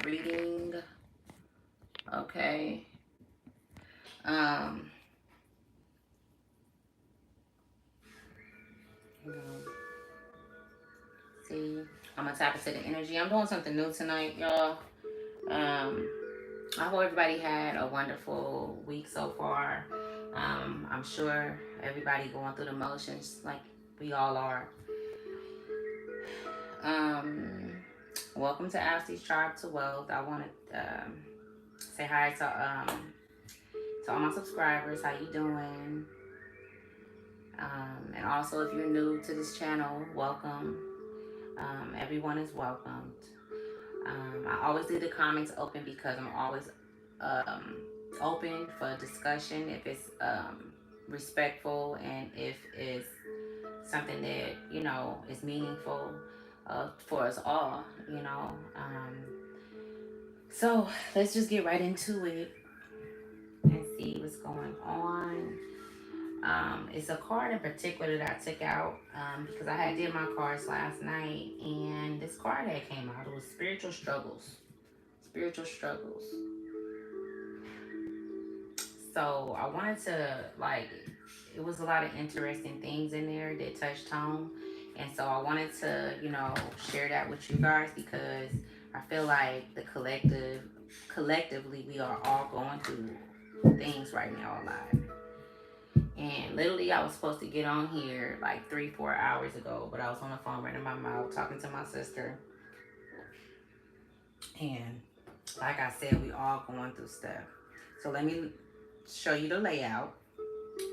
reading. Okay. Um, hold on. See, I'm gonna tap into the energy. I'm doing something new tonight, y'all. Um, I hope everybody had a wonderful week so far. I'm sure everybody going through the motions like we all are. Um, welcome to Ashley's Tribe to Wealth. I want to say hi to all my subscribers. How you doing? And also, if you're new to this channel, welcome. Everyone is welcomed. I always leave the comments open because I'm always um, open for discussion if it's respectful and if it's something that is meaningful for us all. So let's just get right into it and see what's going on. It's a card in particular that I took out because I had did my cards last night, and this card that came out, it was spiritual struggles. Spiritual struggles. So I wanted to it was a lot of interesting things in there that touched home, and so I wanted to share that with you guys because I feel like collectively we are all going through things right now alive. And literally, I was supposed to get on here like 3, 4 hours ago, but I was on the phone running my mouth talking to my sister. And like I said, we all going through stuff. So let me show you the layout.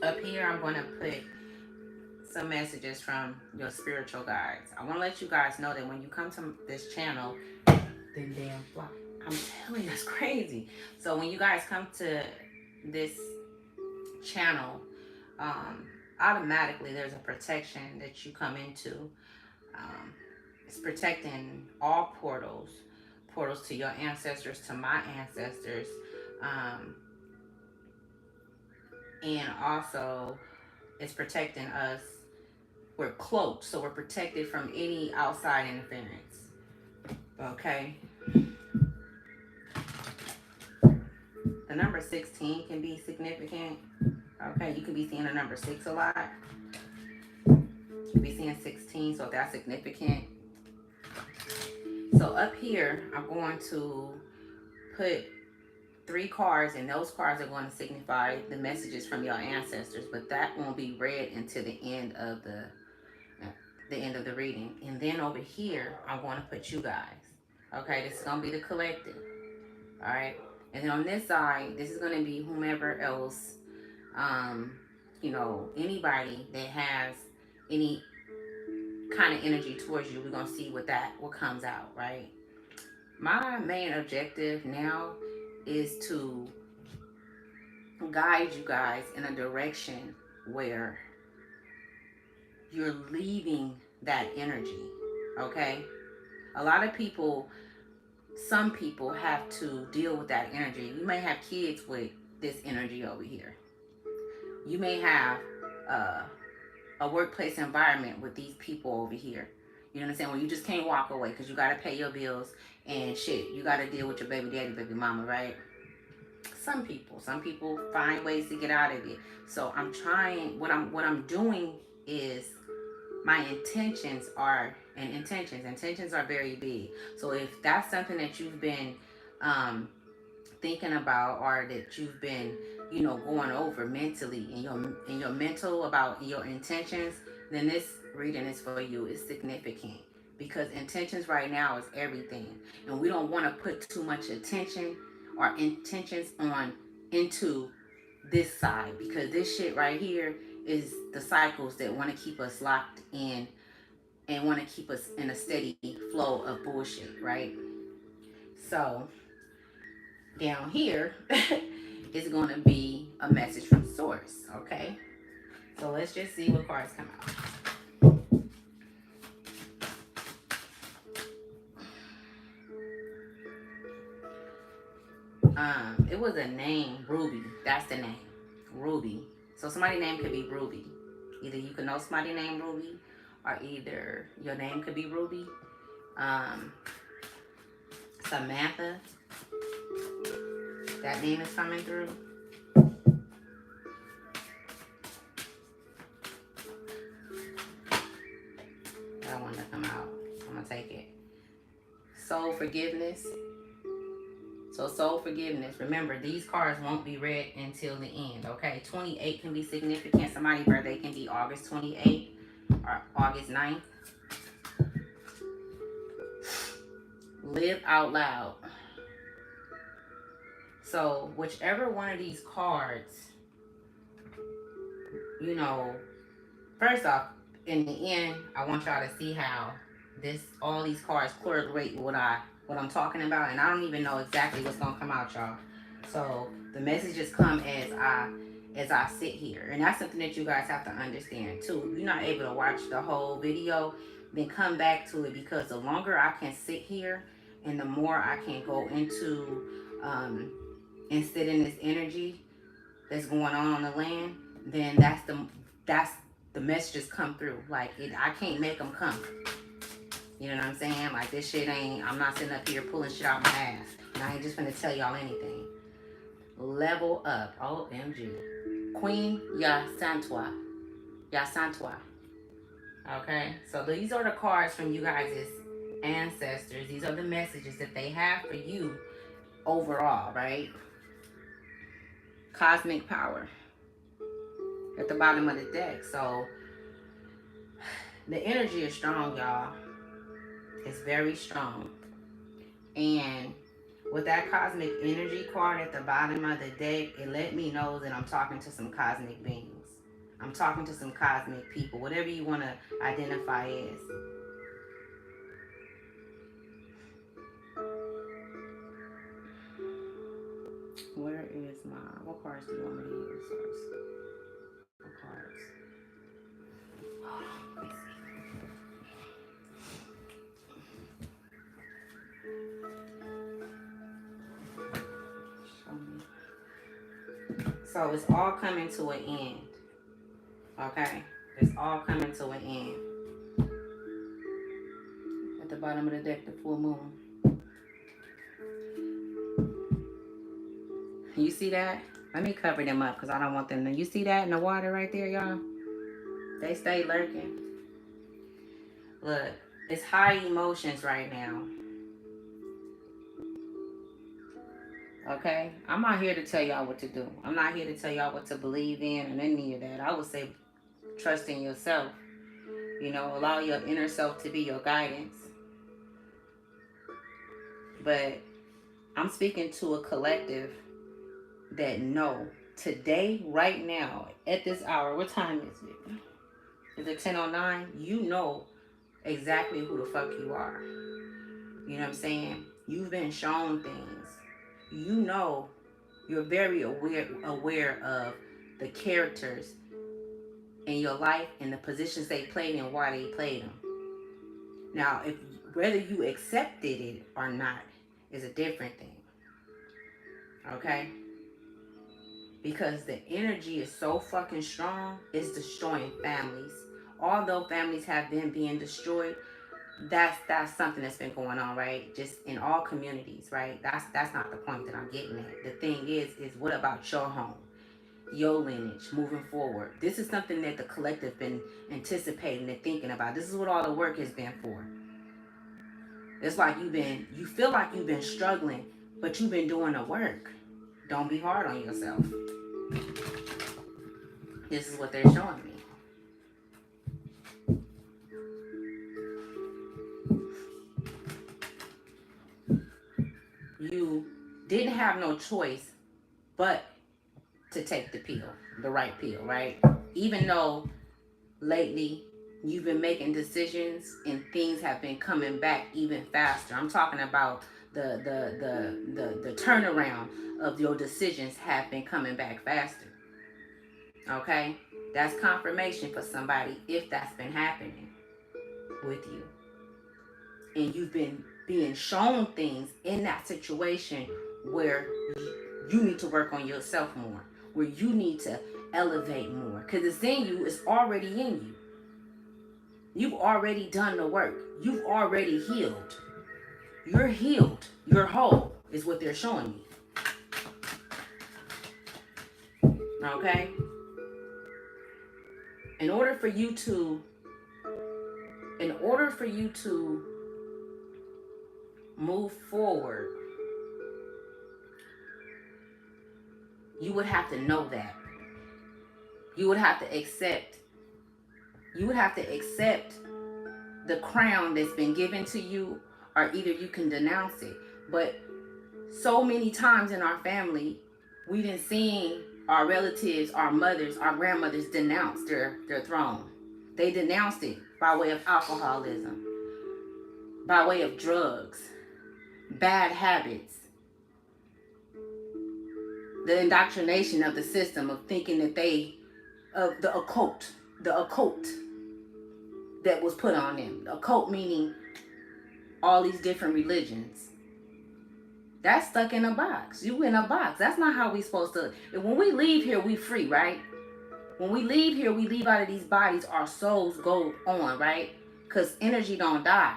Up here, I'm going to put some messages from your spiritual guides. I want to let you guys know that when you come to this channel, then damn fly. I'm telling you, that's crazy. So when you guys come to this channel, um, automatically there's a protection that you come into. Um, it's protecting all portals to your ancestors, to my ancestors, um, and also it's protecting us. We're cloaked, so we're protected from any outside interference. Okay. The number 16 can be significant. Okay, you can be seeing the number 6 a lot. You can be seeing 16, so if that's significant. So up here, I'm going to put 3 cards, and those cards are going to signify the messages from your ancestors, but that won't be read until the end of the reading. And then over here, I'm going to put you guys. Okay, this is going to be the collective. All right. And then on this side, this is going to be whomever else, anybody that has any kind of energy towards you. We're going to see what comes out, right? My main objective now is to guide you guys in a direction where you're leaving that energy. Okay? A lot of people, some people have to deal with that energy. You may have kids with this energy over here. You may have uh, a workplace environment with these people over here. You know what I'm saying? Where you just can't walk away because you got to pay your bills and shit. You got to deal with your baby daddy, baby mama, right? Some people find ways to get out of it. So I'm trying. What I'm doing is my intentions are very big. So if that's something that you've been um, thinking about, or that you've been going over mentally in your mental about your intentions, then this reading is for you. It's significant because intentions right now is everything, and we don't want to put too much attention or intentions on into this side, because this shit right here is the cycles that want to keep us locked in and want to keep us in a steady flow of bullshit, right? So down here is going to be a message from source. Okay, so let's just see what cards come out. It was a name, Ruby. That's the name, Ruby. So somebody's name could be Ruby. Either you can know somebody named Ruby, or either your name could be Ruby. um Samantha, that name is coming through. That one to come out. I'm gonna take it. Soul forgiveness. So soul forgiveness. Remember, these cards won't be read until the end. Okay, 28 can be significant. Somebody's birthday can be August 28th or August 9th. Live out loud. So whichever one of these cards, you know, first off, in the end, I want y'all to see how all these cards correlate with what I'm talking about, and I don't even know exactly what's gonna come out, y'all. So the messages come as I sit here, and that's something that you guys have to understand too. If you're not able to watch the whole video, then come back to it, because the longer I can sit here and the more I can go into and sit in this energy that's going on the land, then that's the messages come through. Like I can't make them come. You know what I'm saying? Like this shit ain't. I'm not sitting up here pulling shit out my ass, and I ain't just gonna tell y'all anything. Level up. OMG. Queen Yasantwa. Yasantwa. Okay? So these are the cards from you guys' ancestors. These are the messages that they have for you overall, right? Cosmic power at the bottom of the deck. So the energy is strong, y'all. It's very strong. And with that cosmic energy card at the bottom of the deck, it let me know that I'm talking to some cosmic beings. I'm talking to some cosmic people, whatever you want to identify as. Where is what cards do you want me to use first? What cards? Hold on, let me see. Show me. So it's all coming to an end. Okay? It's all coming to an end. At the bottom of the deck, the full moon. You see that? Let me cover them up because I don't want them to. You see that in the water right there, y'all? They stay lurking. Look, it's high emotions right now. Okay? I'm not here to tell y'all what to do. I'm not here to tell y'all what to believe in and any of that. I would say trust in yourself. You know, allow your inner self to be your guidance. But I'm speaking to a collective that know today, right now, at this hour, what time is it? Is it 10:09? You know exactly who the fuck you are. You know what I'm saying? You've been shown things. You know, you're very aware of the characters in your life and the positions they played and why they played them. Now, if whether you accepted it or not is a different thing. Okay? Because the energy is so fucking strong, it's destroying families. Although families have been being destroyed, that's something that's been going on, right? Just in all communities, right? That's not the point that I'm getting at. The thing is what about your home, your lineage moving forward? This is something that the collective been anticipating and thinking about. This is what all the work has been for. It's like you feel like you've been struggling, but you've been doing the work. Don't be hard on yourself. This is what they're showing me. You didn't have no choice but to take the pill, the right pill, right? Even though lately you've been making decisions and things have been coming back even faster. I'm talking about the turnaround of your decisions have been coming back faster. Okay? That's confirmation for somebody if that's been happening with you. And you've been being shown things in that situation where you need to work on yourself more, where you need to elevate more, because it's in you, it's already in you. You've already done the work, you've already healed, You're healed. You're whole is what they're showing me. Okay? In order for you to move forward, you would have to know that. You would have to accept the crown that's been given to you, or either you can denounce it. But so many times in our family, we didn't see our relatives, our mothers, our grandmothers denounce their throne. They denounced it by way of alcoholism, by way of drugs, bad habits, the indoctrination of the system of thinking that the occult that was put on them. The occult meaning all these different religions. That's stuck in a box. You in a box. That's not how we supposed to. When we leave here, we free, right? When we leave here, we leave out of these bodies. Our souls go on, right? Because energy don't die.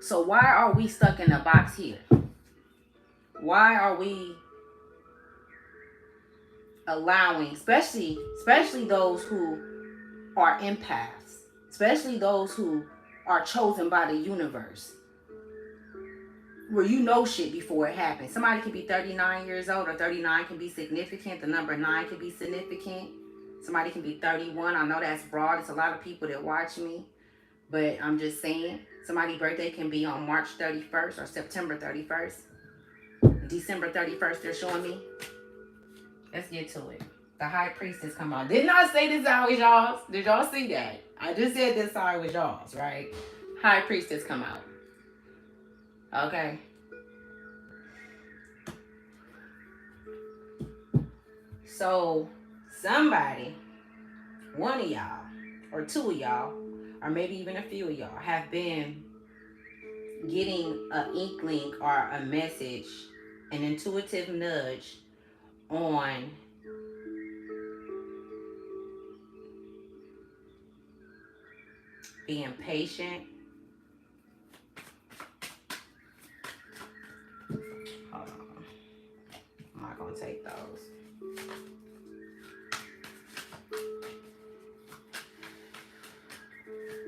So why are we stuck in a box here? Why are we allowing, especially those who are empaths, especially those who are chosen by the universe, where you know shit before it happens. Somebody can be 39 years old, or 39 can be significant. The number 9 can be significant. Somebody can be 31. I know that's broad. It's a lot of people that watch me, but I'm just saying. Somebody's birthday can be on March 31st or September 31st. December 31st, they're showing me. Let's get to it. The High Priestess come out. Didn't I say this side was y'all's? Did y'all see that? I just said this side was y'all's, right? High Priestess come out. Okay. So somebody, one of y'all, or two of y'all, or maybe even a few of y'all, have been getting an inkling or a message, an intuitive nudge on being patient. Hold on. I'm not going to take those.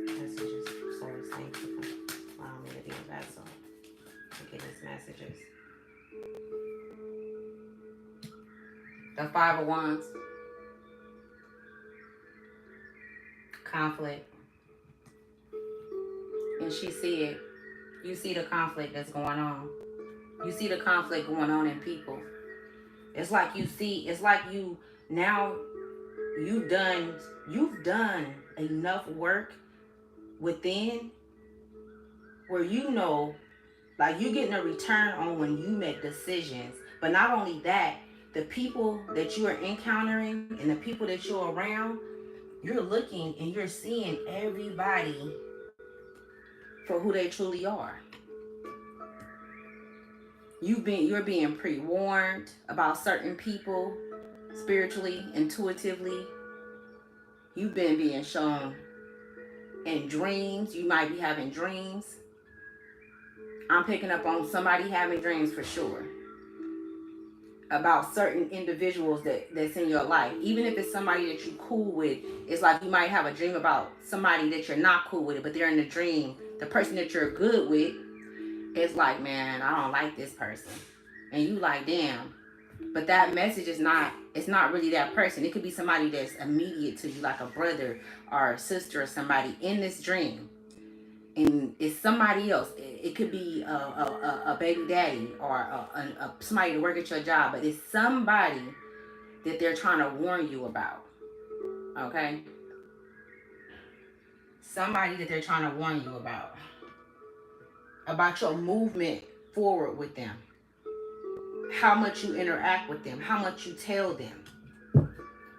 Messages. Service, thank you for allowing me to be a vessel to get his messages. The Five of Wands. Conflict. And she said, you see the conflict that's going on. You see the conflict going on in people. It's like you now you've done enough work within where you know, like, you getting a return on when you make decisions. But not only that, the people that you are encountering and the people that you're around, you're looking and you're seeing everybody for who they truly are. You're being pre-warned about certain people spiritually, intuitively. You've been being shown in dreams. You might be having dreams. I'm picking up on somebody having dreams for sure about certain individuals that's in your life. Even if it's somebody that you're cool with, it's like you might have a dream about somebody that you're not cool with, but they're in the dream. The person that you're good with, it's like, man, I don't like this person. And you like, damn. But that message is it's not really that person. It could be somebody that's immediate to you, like a brother or a sister or somebody in this dream. And it's somebody else. It could be a baby daddy or somebody to work at your job, but it's somebody that they're trying to warn you about. Okay? Somebody that they're trying to warn you about your movement forward with them, how much you interact with them, how much you tell them,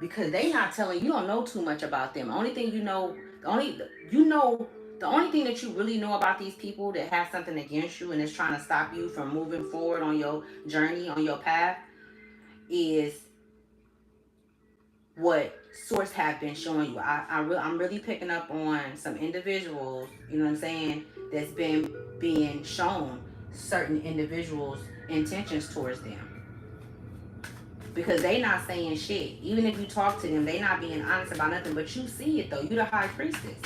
because they not telling you. Don't know too much about them. Only thing you know, the only thing that you really know about these people that have something against you and is trying to stop you from moving forward on your journey, on your path, is what source have been showing you. I'm really picking up on some individuals, you know what I'm saying, that's been being shown certain individuals' intentions towards them. Because they not saying shit. Even if you talk to them, they not being honest about nothing. But you see it though. You the high priestess.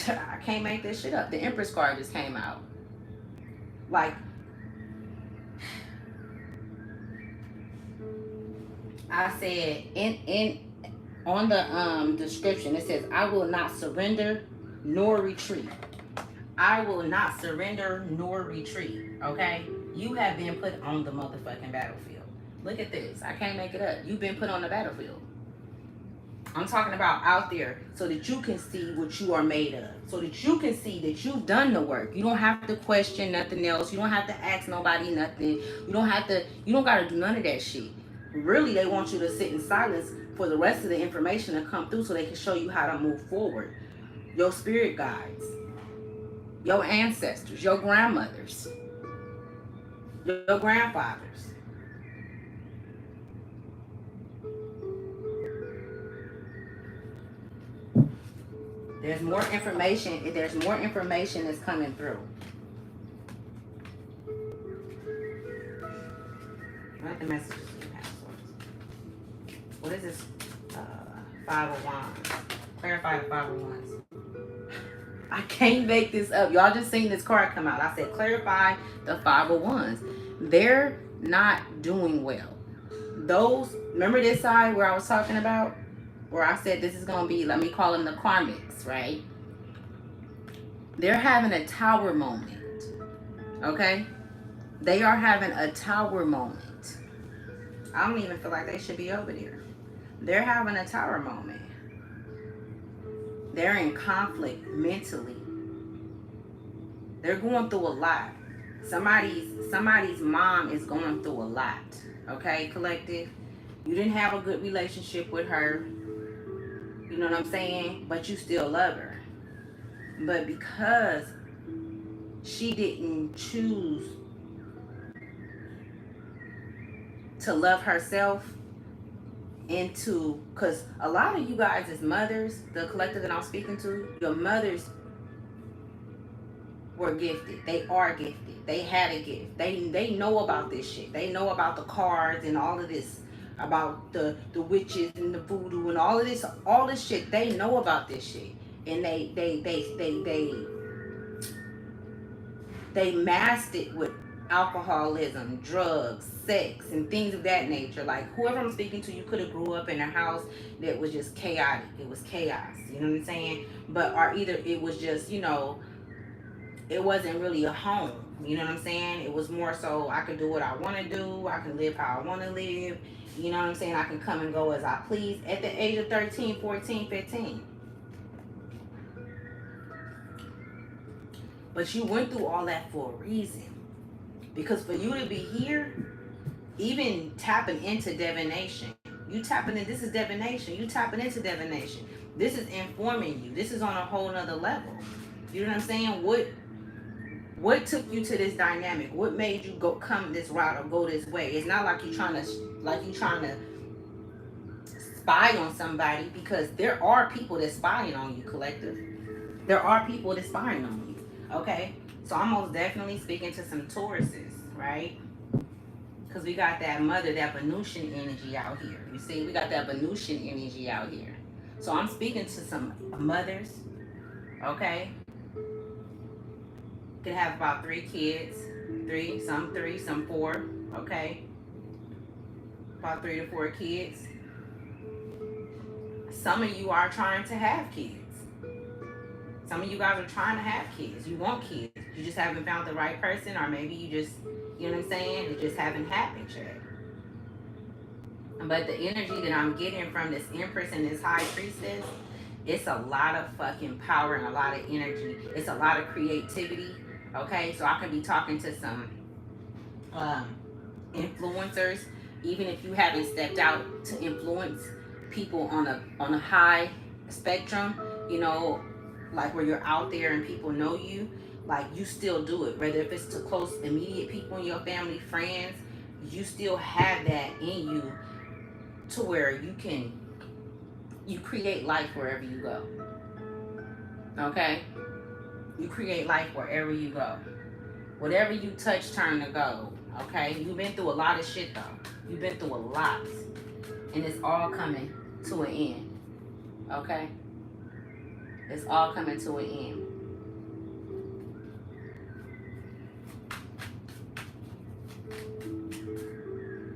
I can't make this shit up. The Empress card just came out. Like, I said in on the description, it says, I will not surrender nor retreat. I will not surrender nor retreat. Okay? You have been put on the motherfucking battlefield. Look at this. I can't make it up. You've been put on the battlefield. I'm talking about out there so that you can see what you are made of. So that you can see that you've done the work. You don't have to question nothing else. You don't have to ask nobody nothing. You don't gotta do none of that shit. Really, they want you to sit in silence for the rest of the information to come through so they can show you how to move forward. Your spirit guides, your ancestors, your grandmothers, your grandfathers. There's more information. There's more information that's coming through. What the messages do you have? What is this? Five of Wands. Clarify the Five of Wands. I can't make this up. Y'all just seen this card come out. I said clarify the Five of Wands. They're not doing well. Those, remember this side where I was talking about? Where I said this is going to be, let me call them the karmics, right? They're having a tower moment. Okay? They are having a tower moment. I don't even feel like they should be over there. They're having a tower moment. They're in conflict mentally. They're going through a lot. Somebody's mom is going through a lot. Okay, collective? You didn't have a good relationship with her. You know what I'm saying? But you still love her. But because she didn't choose to love herself into, because a lot of you guys as mothers, the collective that I'm speaking to, your mothers were gifted. They are gifted. They had a gift. They know about this shit. They know about the cards and all of this, about the witches and the voodoo and all this shit. They know about this shit. And they masked it with alcoholism, drugs, sex, and things of that nature. Like whoever I'm speaking to, you could have grew up in a house that was just chaotic. It was chaos. You know what I'm saying? But or either it was just, you know, it wasn't really a home. You know what I'm saying? It was more so I could do what I want to do. I can live how I want to live. You know what I'm saying? I can come and go as I please at the age of 13, 14, 15. But you went through all that for a reason. Because for you to be here, even tapping into divination, you tapping in, this is divination. You tapping into divination. This is informing you. This is on a whole nother level. You know what I'm saying? What took you to this dynamic? What made you come this route or go this way? It's not like you're trying to spy on somebody, because there are people that spying on you, collective. There are people that spying on you. Okay? So I'm most definitely speaking to some Tauruses, right? Because we got that mother, that Venusian energy out here. You see, we got that Venusian energy out here. So I'm speaking to some mothers, okay? Could have about 3 kids. 3, some 4, okay? About 3 to 4 kids. Some of you are trying to have kids. Some of you guys are trying to have kids. You want kids. You just haven't found the right person, or maybe you just, you know what I'm saying? It just haven't happened yet. But the energy that I'm getting from this Empress and this High Priestess, it's a lot of fucking power and a lot of energy. It's a lot of creativity. Okay, so I can be talking to some influencers, even if you haven't stepped out to influence people on a high spectrum, you know, like where you're out there and people know you, like you still do it, whether if it's to close immediate people in your family, friends, you still have that in you to where you create life wherever you go. Okay? You create life wherever you go. Whatever you touch turn to gold. Okay? You've been through a lot of shit though. You've been through a lot. And it's all coming to an end. Okay? It's all coming to an end.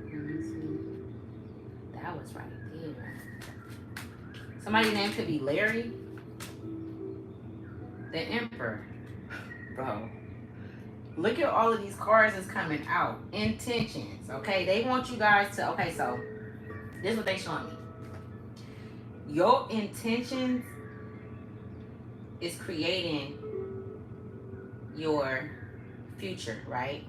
Let me see. That was right there. Somebody's name could be Larry, the Emperor. Bro. Look at all of these cards that's coming out. Intentions. Okay? They want you guys to, okay, so this is what they showing me. Your intentions is creating your future, right?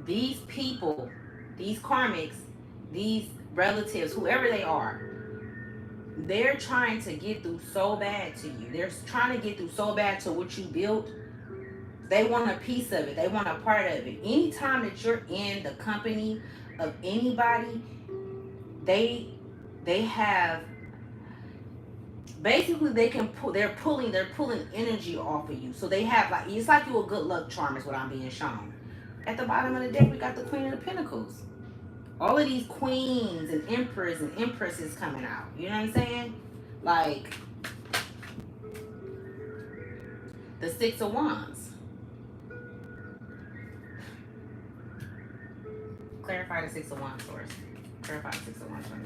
These people, these karmics, these relatives, whoever they are, they're trying to get through so bad to you. They're trying to get through so bad to what you built. They want a piece of it. They want a part of it. Anytime that you're in the company of anybody, they have basically they can pull. They're pulling energy off of you. So they have like it's like you a good luck charm is what I'm being shown. At the bottom of the deck, we got the Queen of the Pentacles. All of these queens and emperors and empresses coming out. You know what I'm saying? Like the Six of Wands. Clarify the Six of Wands for us. Clarify the Six of Wands for me.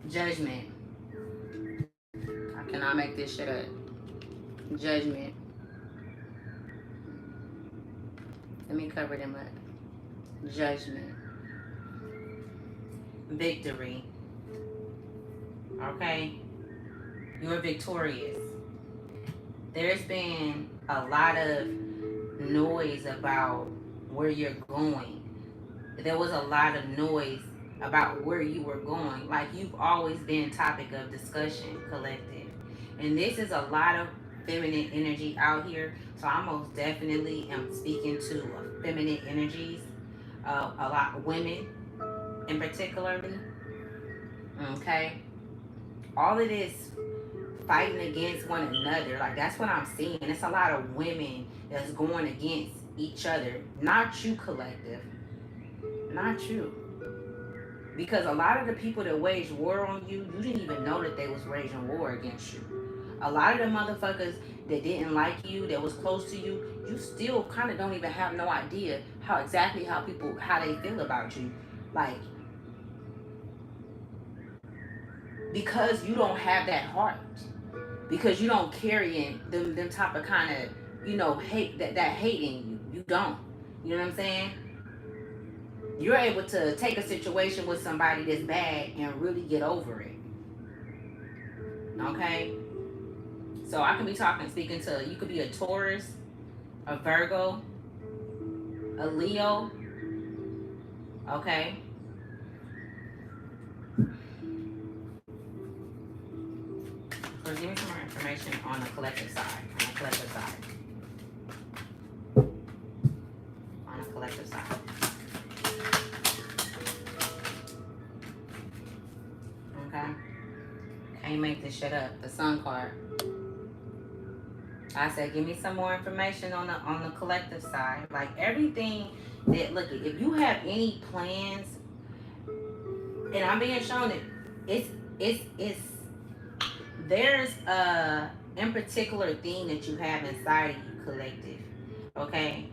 Judgment. I cannot make this shit up. Judgment. Let me cover them up. Judgment. Victory. Okay? You're victorious. There's been a lot of noise about where you're going. There was a lot of noise about where you were going. Like you've always been topic of discussion, collective. And this is a lot of feminine energy out here. So I most definitely am speaking to feminine energies. A lot of women in particularly. Okay? All of this fighting against one another. Like that's what I'm seeing. It's a lot of women that's going against each other. Not you, collective. Not you. Because a lot of the people that waged war on you, you didn't even know that they was waging war against you. A lot of the motherfuckers that didn't like you, that was close to you, you still kind of don't even have no idea how they feel about you. Like, because you don't have that heart. Because you don't carry in them type of kind of, hate, that hate in you. You don't. You know what I'm saying? You're able to take a situation with somebody that's bad and really get over it. Okay? So I can be speaking to, you could be a Taurus, a Virgo, a Leo. Okay? So give me some more information on the collective side. On the collective side. On the collective side. Okay? Can't make this shit up. The Sun card. I said, give me some more information on the collective side. Like everything that, look, if you have any plans, and I'm being shown that it's there's a in particular thing that you have inside of you, collective. Okay?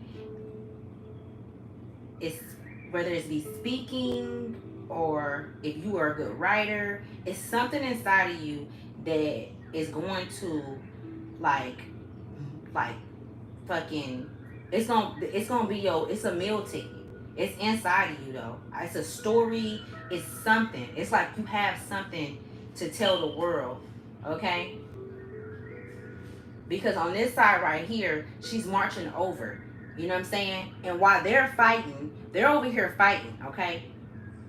It's whether it's be speaking or if you are a good writer, it's something inside of you that is going to like fucking it's gonna be it's a meal ticket. It's inside of you though. It's a story, it's something. It's like you have something to tell the world. Okay? Because on this side right here, she's marching over. You know what I'm saying? And while they're fighting, they're over here fighting, okay?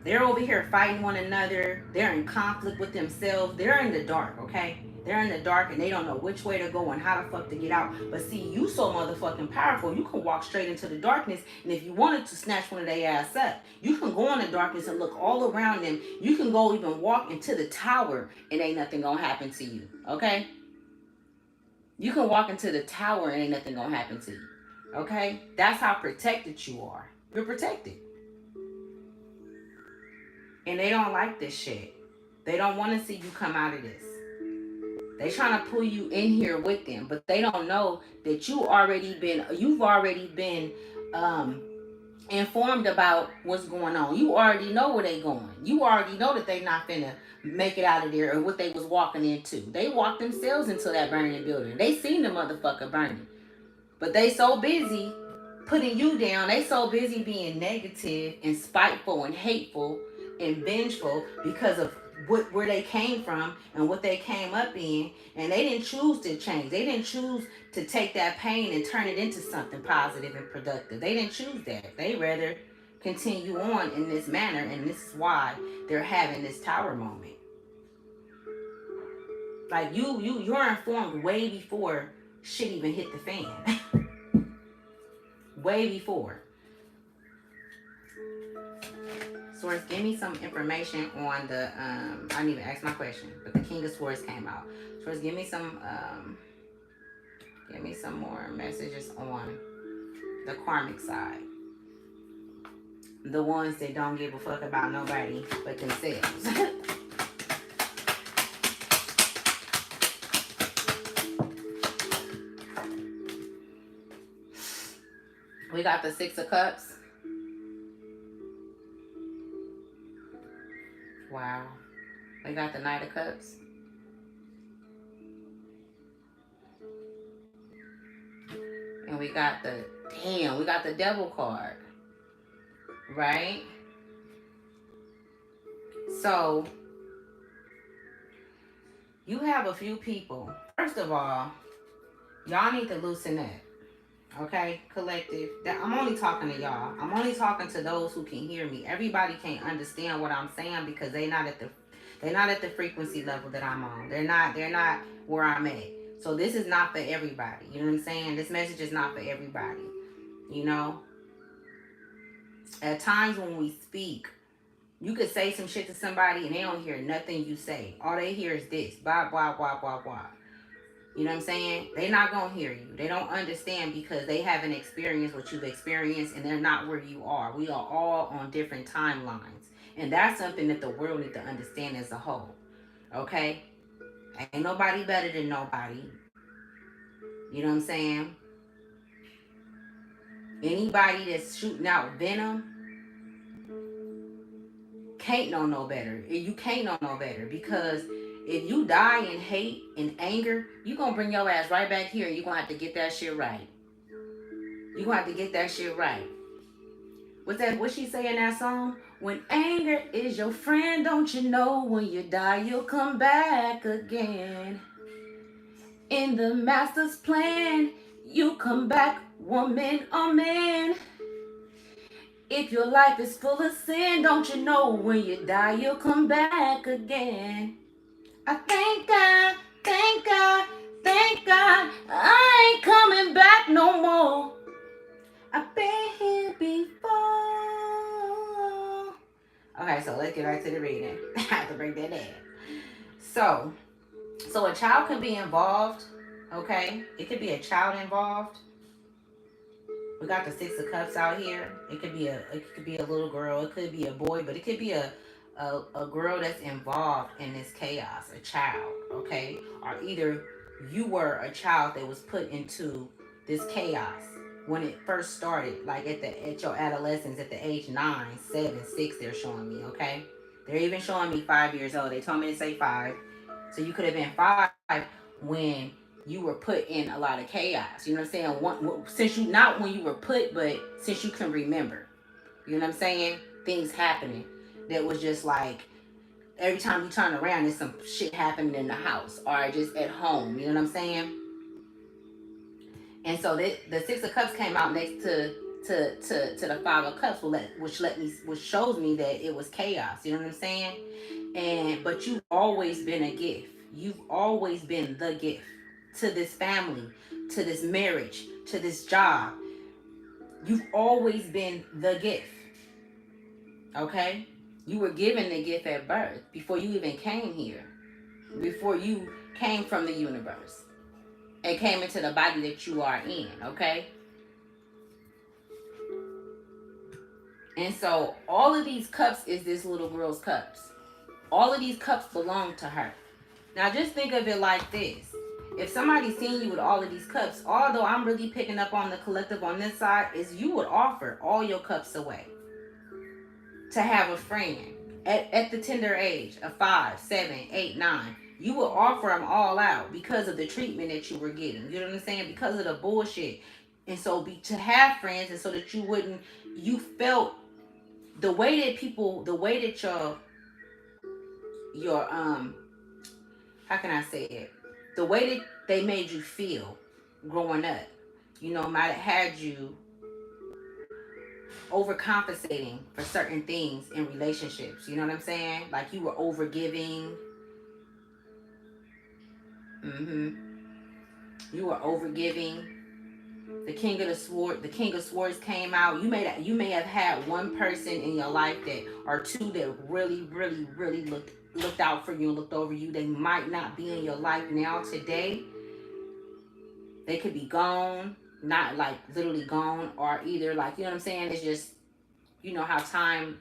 They're over here fighting one another. They're in conflict with themselves. They're in the dark, okay? They're in the dark and they don't know which way to go and how the fuck to get out. But see, you so motherfucking powerful, you can walk straight into the darkness. And if you wanted to snatch one of their ass up, you can go in the darkness and look all around them. You can go even walk into the tower and ain't nothing gonna happen to you. Okay? You can walk into the tower and ain't nothing gonna happen to you. Okay? That's how protected you are. You're protected. And they don't like this shit. They don't want to see you come out of this. They trying to pull you in here with them, but they don't know that you've already been informed about what's going on. You already know where they going. You already know that they not finna make it out of there or what they was walking into. They walked themselves into that burning building. They seen the motherfucker burning. But they so busy putting you down. They so busy being negative and spiteful and hateful and vengeful because of where they came from and what they came up in, and they didn't choose to change. They didn't choose to take that pain and turn it into something positive and productive. They didn't choose that. They rather continue on in this manner, and this is why they're having this tower moment. Like you're informed way before shit even hit the fan. Way before. Source, give me some information on the, I didn't even ask my question, but the King of Swords came out. Source, give me some more messages on the karmic side. The ones that don't give a fuck about nobody but themselves. We got the Six of Cups. Wow. We got the Knight of Cups. And we got the Devil card. Right? So, you have a few people. First of all, y'all need to loosen up. Okay, collective. I'm only talking to y'all. I'm only talking to those who can hear me. Everybody can't understand what I'm saying because they're not at the frequency level that I'm on. They're not where I'm at. So this is not for everybody. You know what I'm saying? This message is not for everybody. You know? At times when we speak, you could say some shit to somebody and they don't hear nothing you say. All they hear is this. Blah, blah, blah, blah, blah. You know what I'm saying? They're not going to hear you. They don't understand because they haven't experienced what you've experienced and they're not where you are. We are all on different timelines. And that's something that the world needs to understand as a whole. Okay? Ain't nobody better than nobody. You know what I'm saying? Anybody that's shooting out venom can't know no better. You can't know no better because if you die in hate and anger, you're going to bring your ass right back here and you're going to have to get that shit right. You're going to have to get that shit right. What she say in that song? When anger is your friend, don't you know when you die, you'll come back again. In the master's plan, you come back, woman or man. If your life is full of sin, don't you know when you die, you'll come back again. I thank God, thank God, thank God, I ain't coming back no more. I've been here before. Okay, so let's get back to the reading. I have to break that down. So a child can be involved, okay? It could be a child involved. We got the Six of Cups out here. It could be a little girl. It could be a boy, but it could be a girl that's involved in this chaos, a child, okay? Or either you were a child that was put into this chaos when it first started, like at your adolescence, at the age 9, 7, 6, they're showing me, okay? They're even showing me 5 years old. They told me to say 5. So you could have been 5 when you were put in a lot of chaos. You know what I'm saying? Since you, not when you were put, but since you can remember. You know what I'm saying? Things happening that was just like, every time you turn around, there's some shit happening in the house or just at home. You know what I'm saying? And so the Six of Cups came out next to the Five of Cups, which shows me that it was chaos. You know what I'm saying? But you've always been a gift. you've always been the gift to this family, to this marriage, to this job. You've always been the gift. Okay? You were given the gift at birth before you even came here, before you came from the universe and came into the body that you are in. Okay? And so all of these cups is this little girl's cups. All of these cups belong to her. Now just think of it like this. If somebody's seeing you with all of these cups, although I'm really picking up on the collective on this side, is you would offer all your cups away to have a friend at the tender age of 5, 7, 8, 9. You will offer them all out because of the treatment that you were getting. You know what I'm saying? Because of the bullshit. And so to have friends, and so that you felt the way that people, the way that your how can I say it? The way that they made you feel growing up, might have had you overcompensating for certain things in relationships. You know what I'm saying? Like you were overgiving. You were overgiving. The King of Swords came out. You may have had one person in your life that, or two, that really, really, really looked out for you and looked over you. They might not be in your life now today. They could be gone, not like literally gone, or either like, you know what I'm saying? It's just, how time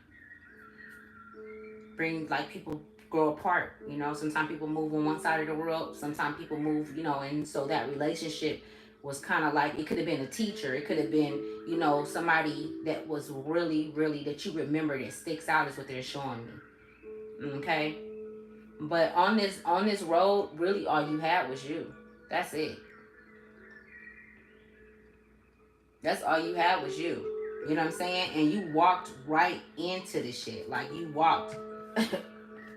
brings, like, people grow apart. Sometimes people move on one side of the world. Sometimes people move, and so that relationship was kind of like, it could have been a teacher. It could have been, somebody that was really, really, that you remember, that sticks out, is what they're showing me. Okay? But on this road, really all you had was you. That's it. That's all you had was you. You know what I'm saying? And you walked right into the shit. Like, you walked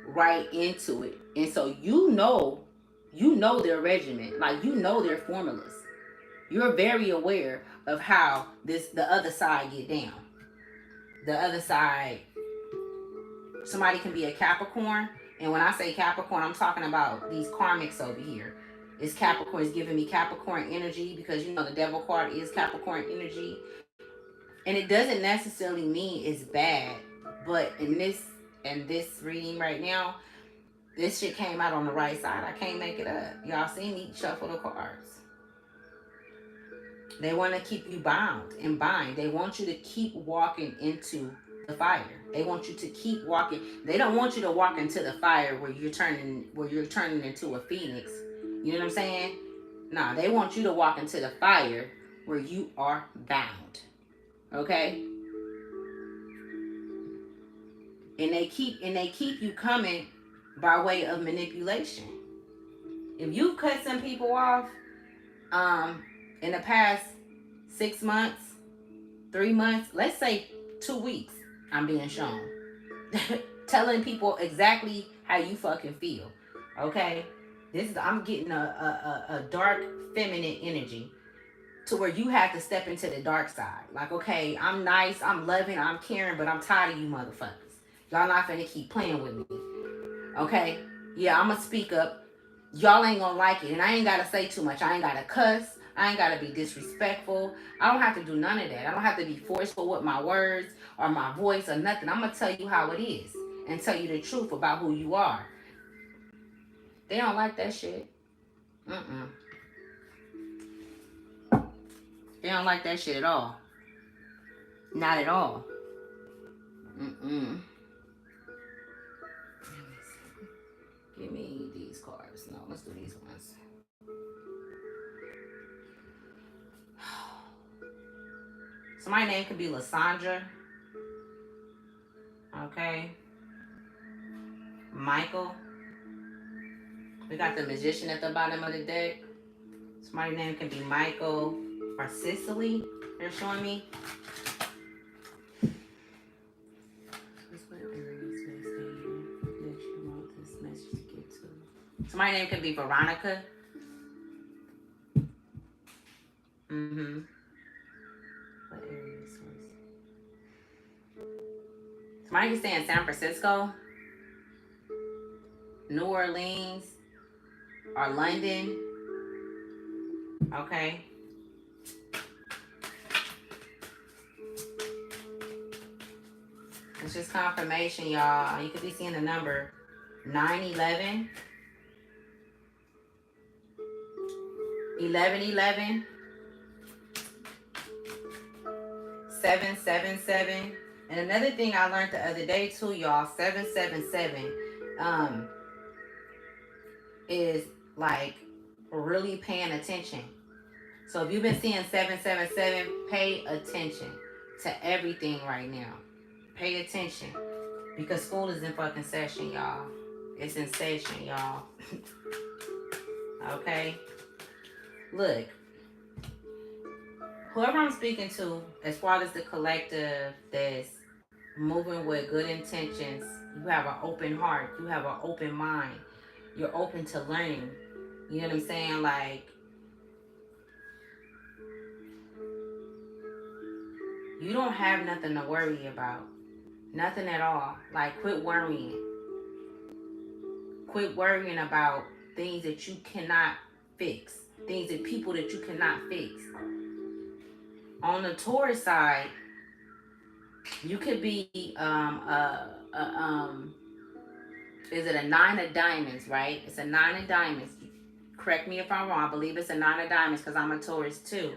right into it. And so their regimen. Like, their formulas. You're very aware of how the other side get down. The other side, somebody can be a Capricorn. And when I say Capricorn, I'm talking about these karmics over here. It's Capricorn is giving me Capricorn energy, because the devil card is Capricorn energy. And it doesn't necessarily mean it's bad, but in this reading right now, this shit came out on the right side. I can't make it up. Y'all see me shuffle the cards. They want to keep you bound and bind. They want you to keep walking into the fire. They want you to keep walking. They don't want you to walk into the fire where you're turning into a phoenix. You know what I'm saying? Nah, they want you to walk into the fire where you are bound. Okay? And they keep you coming by way of manipulation. If you cut some people off in the past 6 months, 3 months, let's say 2 weeks, I'm being shown. Telling people exactly how you fucking feel. Okay? I'm getting a dark feminine energy, to where you have to step into the dark side. Like, okay, I'm nice, I'm loving, I'm caring, but I'm tired of you motherfuckers. Y'all not finna keep playing with me. Okay? Yeah, I'm gonna speak up. Y'all ain't gonna like it. And I ain't gotta say too much. I ain't gotta cuss. I ain't gotta be disrespectful. I don't have to do none of that. I don't have to be forceful with my words or my voice or nothing. I'm gonna tell you how it is and tell you the truth about who you are. They don't like that shit. They don't like that shit at all. Not at all. Give me these cards. No, let's do these ones. So my name could be Lysandra. Okay. Michael. We got the Magician at the bottom of the deck. So my name can be Michael or Cicely. They're showing me. So my name could be Veronica. What area is this? Somebody can stay in San Francisco, New Orleans, or London. Okay. It's just confirmation, y'all. You could be seeing the number 911, 1111, 777. And another thing I learned the other day too, y'all, 777 is like really paying attention. So if you've been seeing 777, pay attention to everything right now. Pay attention. Because school is in fucking session, y'all. It's in session, y'all. Okay? Look, whoever I'm speaking to, as far as the collective that's moving with good intentions, you have an open heart, you have an open mind, you're open to learning. You know what I'm saying? Like, you don't have nothing to worry about. Nothing at all. Like, quit worrying. Quit worrying about things that you cannot fix. Things that people that you cannot fix. On the Taurus side, you could be is it a 9 of diamonds, right? It's a 9 of diamonds. Correct me if I'm wrong. I believe it's a 9 of diamonds because I'm a Taurus too.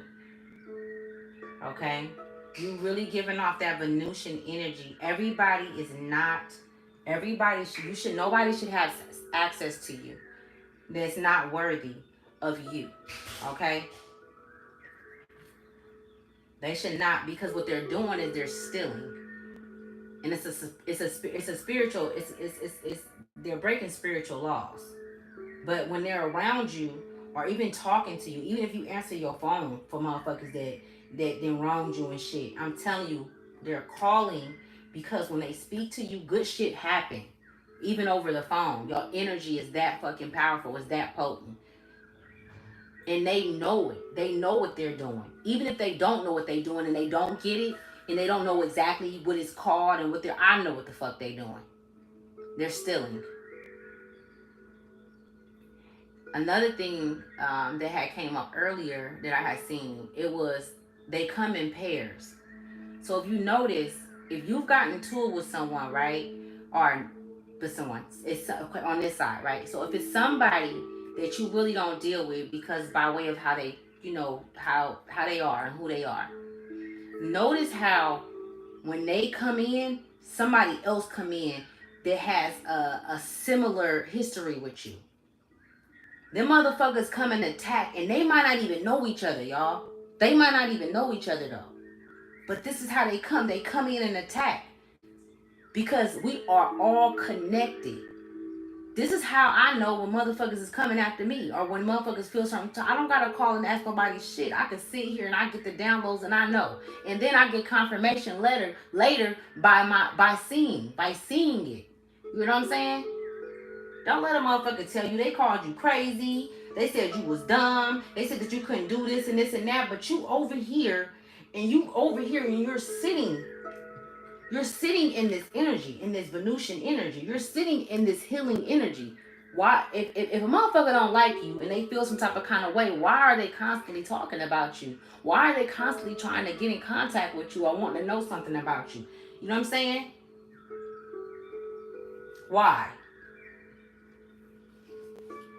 Okay? You really giving off that Venusian energy. Everybody is not, nobody should have access to you that's not worthy of you. Okay? They should not, because what they're doing is they're stealing. And it's a spiritual, it's they're breaking spiritual laws. But when they're around you or even talking to you, even if you answer your phone for motherfuckers that then wronged you and shit, I'm telling you, they're calling because when they speak to you, good shit happen. Even over the phone. Your energy is that fucking powerful, it's that potent. And they know it. They know what they're doing. Even if they don't know what they're doing and they don't get it and they don't know exactly what it's called and what they're, I know what the fuck they doing. They're stealing. Another thing that had came up earlier that I had seen, it was they come in pairs. So if you notice, if you've gotten into it with someone, right, or with someone, it's on this side, right. So if it's somebody that you really don't deal with because by way of how they, you know, how they are and who they are, notice how when they come in, somebody else come in that has a similar history with you. Them motherfuckers come and attack, and they might not even know each other, y'all. They might not even know each other, though. But this is how they come. They come in and attack. Because we are all connected. This is how I know when motherfuckers is coming after me, or when motherfuckers feel something. I don't gotta call and ask nobody shit. I can sit here and I get the downloads and I know. And then I get confirmation later by seeing it. You know what I'm saying? Don't let a motherfucker tell you they called you crazy. They said you was dumb. They said that you couldn't do this and this and that. But you over here and you're sitting. You're sitting in this energy, in this Venusian energy. You're sitting in this healing energy. Why, if a motherfucker don't like you and they feel some type of kind of way, why are they constantly talking about you? Why are they constantly trying to get in contact with you or wanting to know something about you? You know what I'm saying? Why?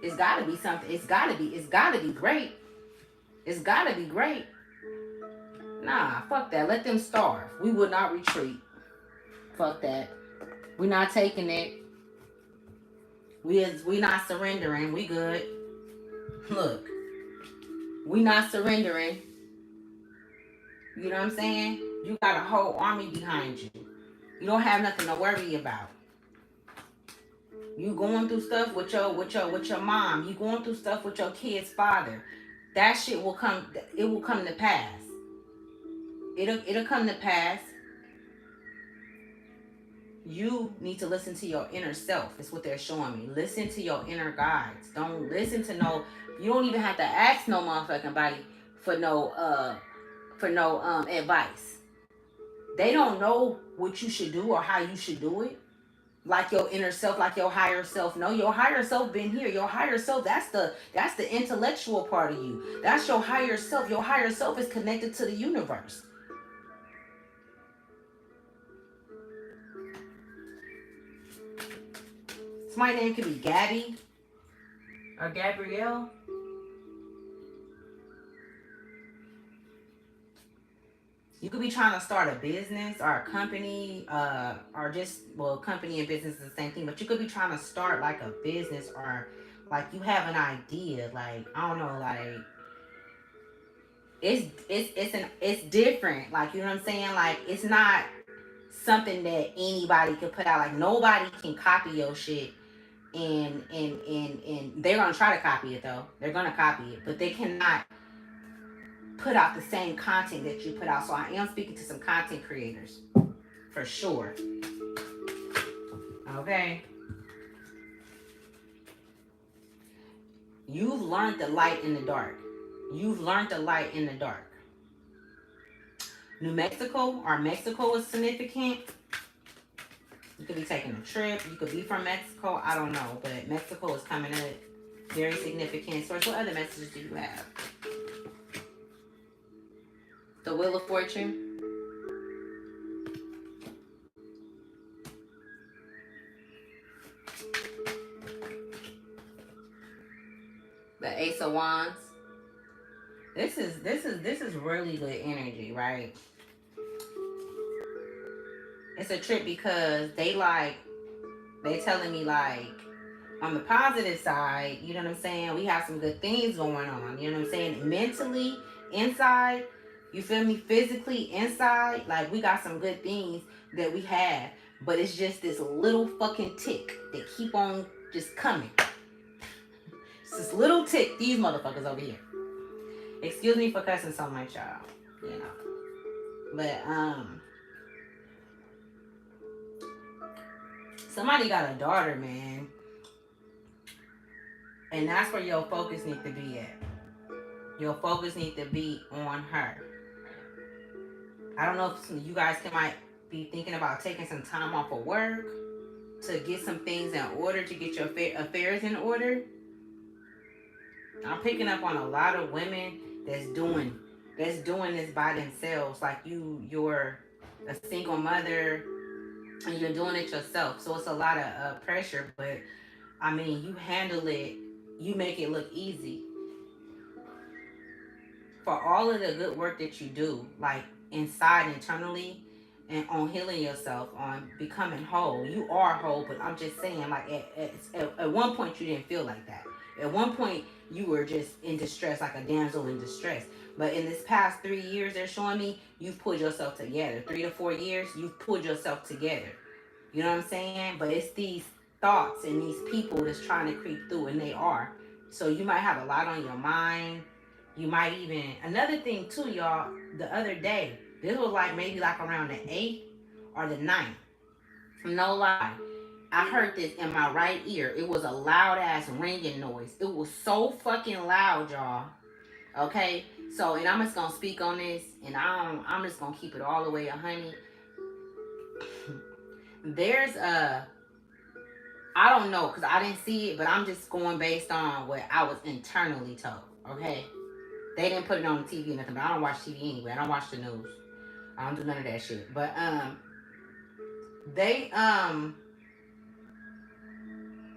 It's gotta be something. It's gotta be great. It's gotta be great. Nah, fuck that. Let them starve. We would not retreat. Fuck that. We not taking it. We not surrendering. We good. Look. We not surrendering. You know what I'm saying? You got a whole army behind you. You don't have nothing to worry about. You going through stuff with your mom. You going through stuff with your kid's father. That shit will come. It will come to pass. It'll come to pass. You need to listen to your inner self. Is what they're showing me. Listen to your inner guides. Don't listen to no. You don't even have to ask no motherfucking body for no advice. They don't know what you should do or how you should do it. like your inner self, like your higher self. No, your higher self been here. Your higher self, that's the intellectual part of you. That's your higher self. Your higher self is connected to the universe. Somebody's name could be Gabby or Gabrielle. You could be trying to start a business or a company, or just, well, company and business is the same thing, but you could be trying to start like a business, or like you have an idea, like, I don't know, like it's different. Like, you know what I'm saying? Like, it's not something that anybody could put out. Like, nobody can copy your shit, and they're gonna try to copy it though. They're gonna copy it, but they cannot put out the same content that you put out. So I am speaking to some content creators for sure. Okay. You've learned the light in the dark. You've learned the light in the dark. New Mexico or Mexico is significant. You could be taking a trip. You could be from Mexico. I don't know. But Mexico is coming up. Very significant. So what other messages do you have? The Wheel of Fortune. The Ace of Wands. This is really good energy, right? It's a trip because they telling me, like, on the positive side, you know what I'm saying? We have some good things going on. You know what I'm saying? Mentally, inside, you feel me? Physically, inside, like, we got some good things that we have. But it's just this little fucking tick that keep on just coming. It's this little tick, these motherfuckers over here. Excuse me for cussing so much, y'all. You know. But, somebody got a daughter, man. And that's where your focus needs to be at. Your focus needs to be on her. I don't know if you guys might be thinking about taking some time off of work to get some things in order, to get your affairs in order. I'm picking up on a lot of women that's doing this by themselves. Like, you're a single mother and you're doing it yourself. So it's a lot of pressure, but I mean, you handle it, you make it look easy. For all of the good work that you do, like inside, internally, and on healing yourself, on becoming whole. You are whole, but I'm just saying, like, at one point you didn't feel like that. At one point you were just in distress, like a damsel in distress. But in this past 3 years, they're showing me you've pulled yourself together. 3 to 4 years, you've pulled yourself together. You know what I'm saying? But it's these thoughts and these people that's trying to creep through, and they are. So you might have a lot on your mind. You might even, another thing too, y'all, the other day, this was like maybe like around the 8th or the 9th. No lie. I heard this in my right ear. It was a loud ass ringing noise. It was so fucking loud, y'all. Okay? So, and I'm just gonna speak on this, and I'm just gonna keep it all the way 100. There's a, I don't know, because I didn't see it, but I'm just going based on what I was internally told. Okay? They didn't put it on the TV or nothing, but I don't watch TV anyway. I don't watch the news. I don't do none of that shit. But they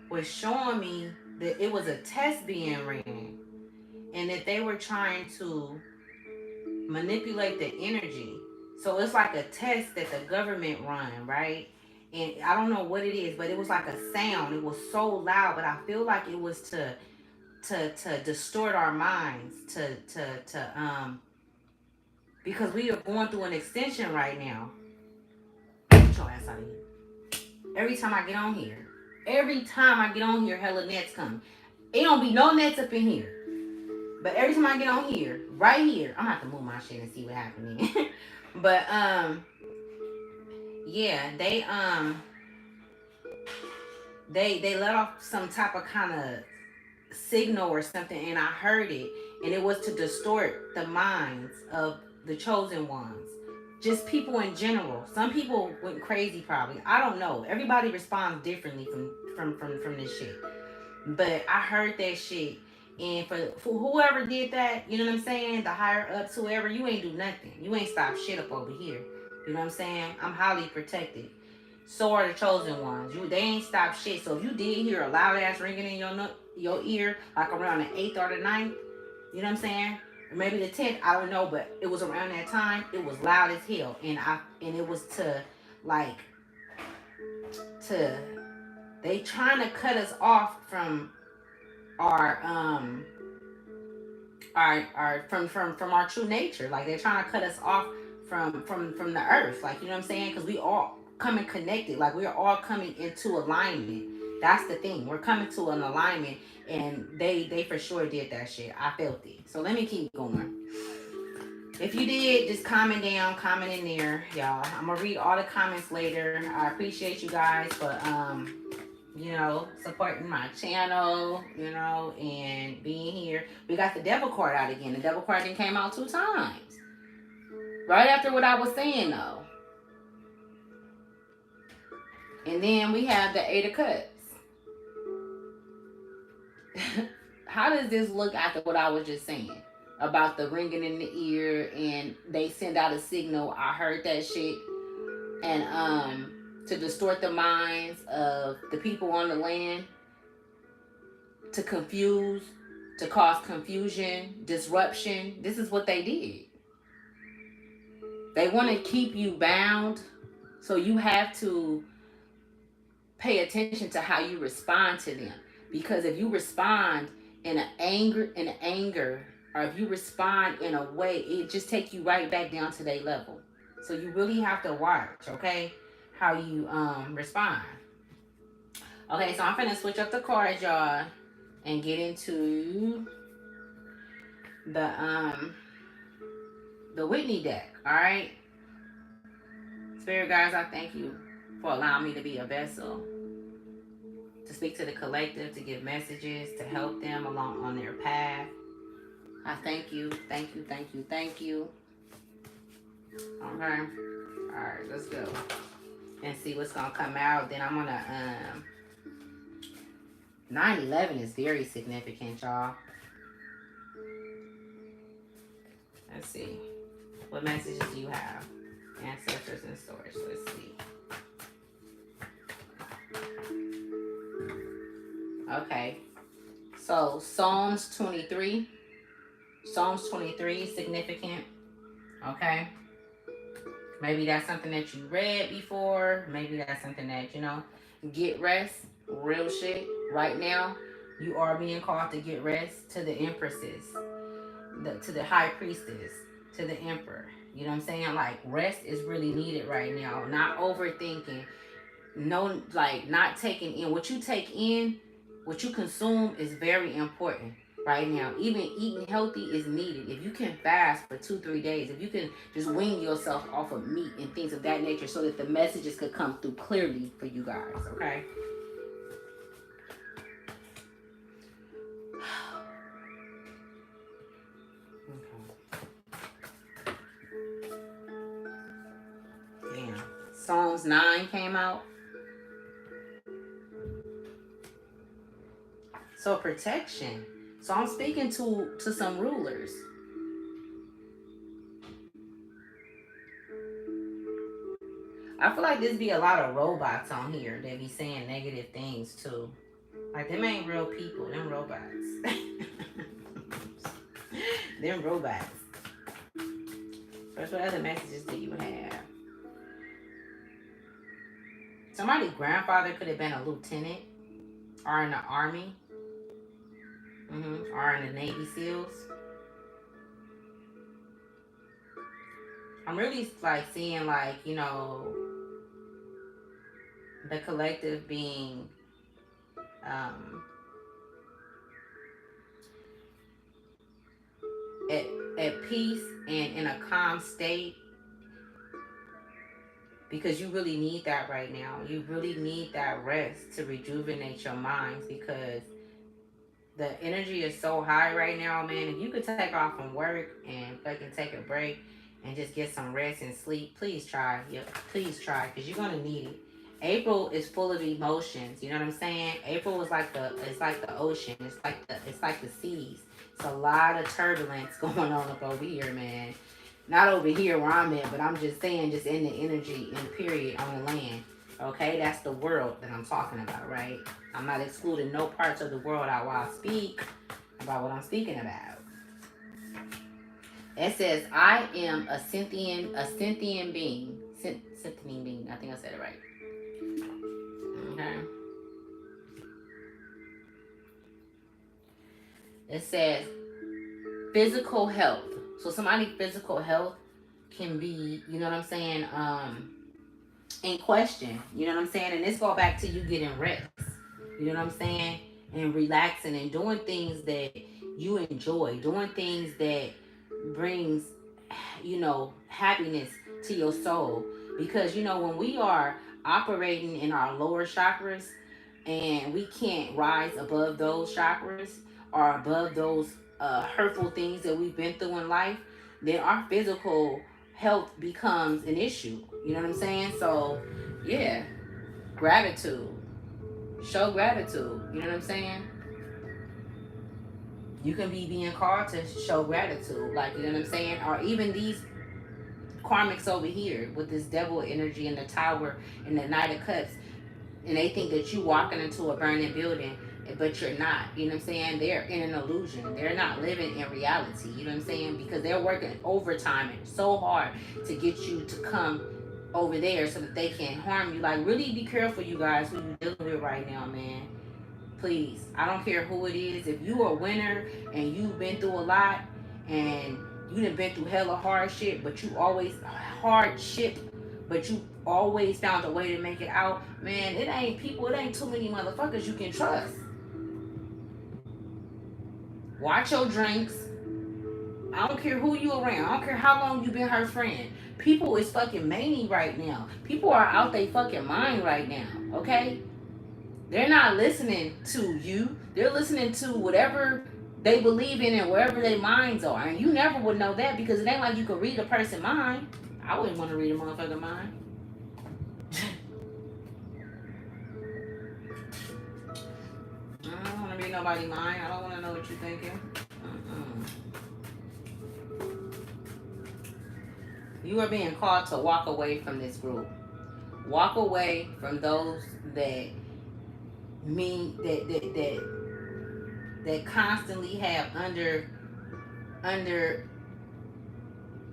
was showing me that it was a test being ran, and that they were trying to manipulate the energy. So it's like a test that the government run, right? And I don't know what it is, but it was like a sound. It was so loud, but I feel like it was to distort our minds, to because we are going through an extension right now. Get your ass out of here. Every time I get on here, hella nets come. It don't be no nets up in here. But every time I get on here, right here, I'm gonna have to move my shit and see what happened. But yeah, they let off some type of kind of signal or something, and I heard it, and it was to distort the minds of the chosen ones just people in general. Some people went crazy probably. I don't know. Everybody responds differently from this shit. But I heard that shit. And for whoever did that, you know what I'm saying? The higher ups, whoever, you ain't do nothing. You ain't stop shit up over here. You know what I'm saying? I'm highly protected. So are the chosen ones. They ain't stop shit. So if you did hear a loud ass ringing in your ear, like around the 8th or the 9th, you know what I'm saying? Or maybe the 10th, I don't know, but it was around that time. It was loud as hell. And it was like to they trying to cut us off from our from our true nature. Like they're trying to cut us off from the earth. Like, you know what I'm saying? Because we all coming connected. Like we're all coming into alignment. That's the thing. We're coming to an alignment, and they for sure did that shit. I felt it. So let me keep going. If you did, just comment down, comment in there, y'all. I'm gonna read all the comments later. I appreciate you guys for you know, supporting my channel, you know, and being here. We got the devil card out again. The devil card then came out 2 times. Right after what I was saying though. And then we have the 8 of Cups. How does this look after what I was just saying? About the ringing in the ear and they send out a signal. I heard that shit. And to distort the minds of the people on the land, to confuse, to cause confusion, disruption. This is what they did. They want to keep you bound, so you have to pay attention to how you respond to them. Because if you respond in anger, or if you respond in a way, it just take you right back down to their level. So you really have to watch, okay, how you respond. Okay, so I'm finna switch up the cards, y'all, and get into the Whitney deck. All right, Spirit guys, I thank you for allowing me to be a vessel, to speak to the collective, to give messages, to help them along on their path. I thank you, thank you, thank you, thank you. Okay, all right, let's go and see what's gonna come out. Then I'm gonna 9/11 is very significant, y'all. Let's see. What messages do you have? Ancestors and storage. Let's see. Okay. So Psalms 23. Psalms 23 is significant. Okay. Maybe that's something that you read before. Maybe that's something that, you know, get rest. Real shit. Right now, you are being called to get rest, to the empresses, to the high priestess, to the emperor. You know what I'm saying? Like, rest is really needed right now. Not overthinking. No, like, not taking in. What you take in, what you consume is very important right now. Even eating healthy is needed. If you can fast for 2-3 days, if you can just wean yourself off of meat and things of that nature so that the messages could come through clearly for you guys, okay? Damn. Psalms 9 came out. So protection. So I'm speaking to some rulers. I feel like there's be a lot of robots on here that be saying negative things too. Like, them ain't real people, them robots. Them robots. First, what other messages do you have? Somebody's grandfather could have been a lieutenant or in the army. Or in the Navy SEALs. I'm really like seeing, like, you know, the collective being at peace and in a calm state, because you really need that right now. You really need that rest to rejuvenate your minds, because the energy is so high right now, man. If you could take off from work and fucking take a break and just get some rest and sleep, please try. Yep, please try, because you're gonna need it. April is full of emotions. You know what I'm saying? April is like the ocean. It's like the seas. It's a lot of turbulence going on up over here, man. Not over here where I'm at, but I'm just saying, just in the energy and period on the land. Okay, that's the world that I'm talking about, right? I'm not excluding no parts of the world out while I speak about what I'm speaking about. It says, I am a sentient being. Sentient being. I think I said it right. Okay. It says physical health. So somebody's physical health can be, you know what I'm saying, in question. You know what I'm saying? And this go back to you getting rest. You know what I'm saying? And relaxing and doing things that you enjoy, doing things that brings, happiness to your soul. Because when we are operating in our lower chakras and we can't rise above those chakras or above those hurtful things that we've been through in life, then our physical health becomes an issue. You know what I'm saying? So, yeah, gratitude. Show gratitude. You know what I'm saying? You can be being called to show gratitude. Like, you know what I'm saying? Or even these karmics over here with this devil energy and the tower and the Knight of Cups, and they think that you walking into a burning building, but you're not. You know what I'm saying? They're in an illusion. They're not living in reality. You know what I'm saying? Because they're working overtime and so hard to get you to come over there so that they can harm you. Like, really be careful, you guys, who you dealing with right now, man. Please, I don't care who it is. If you are a winner and you've been through a lot and you done been through hella hardship, but you always hardship, but you always found a way to make it out. Man, it ain't too many motherfuckers you can trust. Watch your drinks. I don't care who you around. I don't care how long you been her friend. People is fucking many right now. People are out they fucking mind right now. Okay? They're not listening to you. They're listening to whatever they believe in and wherever their minds are. And you never would know that because it ain't like you could read a person's mind. I wouldn't want to read a motherfucker's mind. I don't want to read nobody's mind. I don't want to know what you're thinking. You are being called to walk away from this group. Walk away from those that mean that constantly have under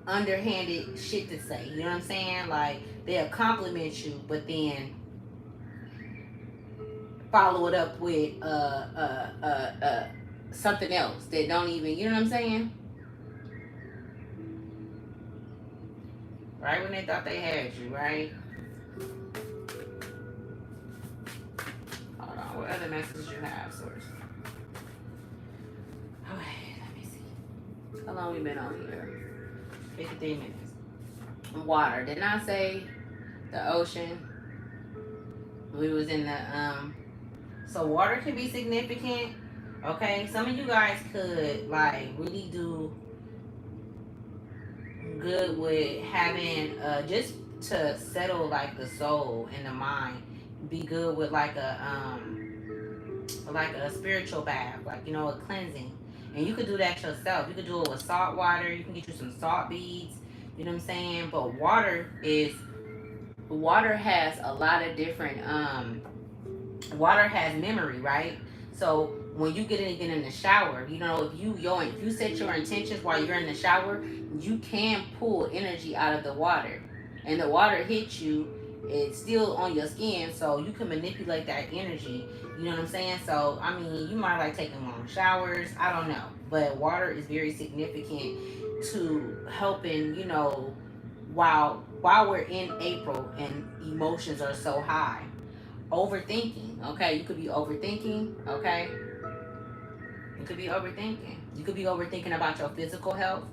underhanded shit to say. You know what I'm saying? Like, they'll compliment you, but then follow it up with something else that don't even. You know what I'm saying? Right when they thought they had you, right? Hold on. What other messages you have, source? Okay, let me see. How long we been on here? 53 minutes. Water. Didn't I say the ocean? We was in the so water can be significant. Okay, some of you guys could like really do good with having just to settle like the soul and the mind. Be good with like a spiritual bath, like a cleansing. And you could do that yourself. You could do it with salt water. You can get you some salt beads. You know what I'm saying? But water has a lot of different water has memory, right? So when you get in the shower, if you set your intentions while you're in the shower, you can pull energy out of the water, and the water hits you. It's still on your skin, so you can manipulate that energy. You know what I'm saying? So I mean, you might like taking long showers. I don't know, but water is very significant to helping. While we're in April and emotions are so high. Overthinking, okay? You could be overthinking, okay? You could be overthinking. You could be overthinking about your physical health,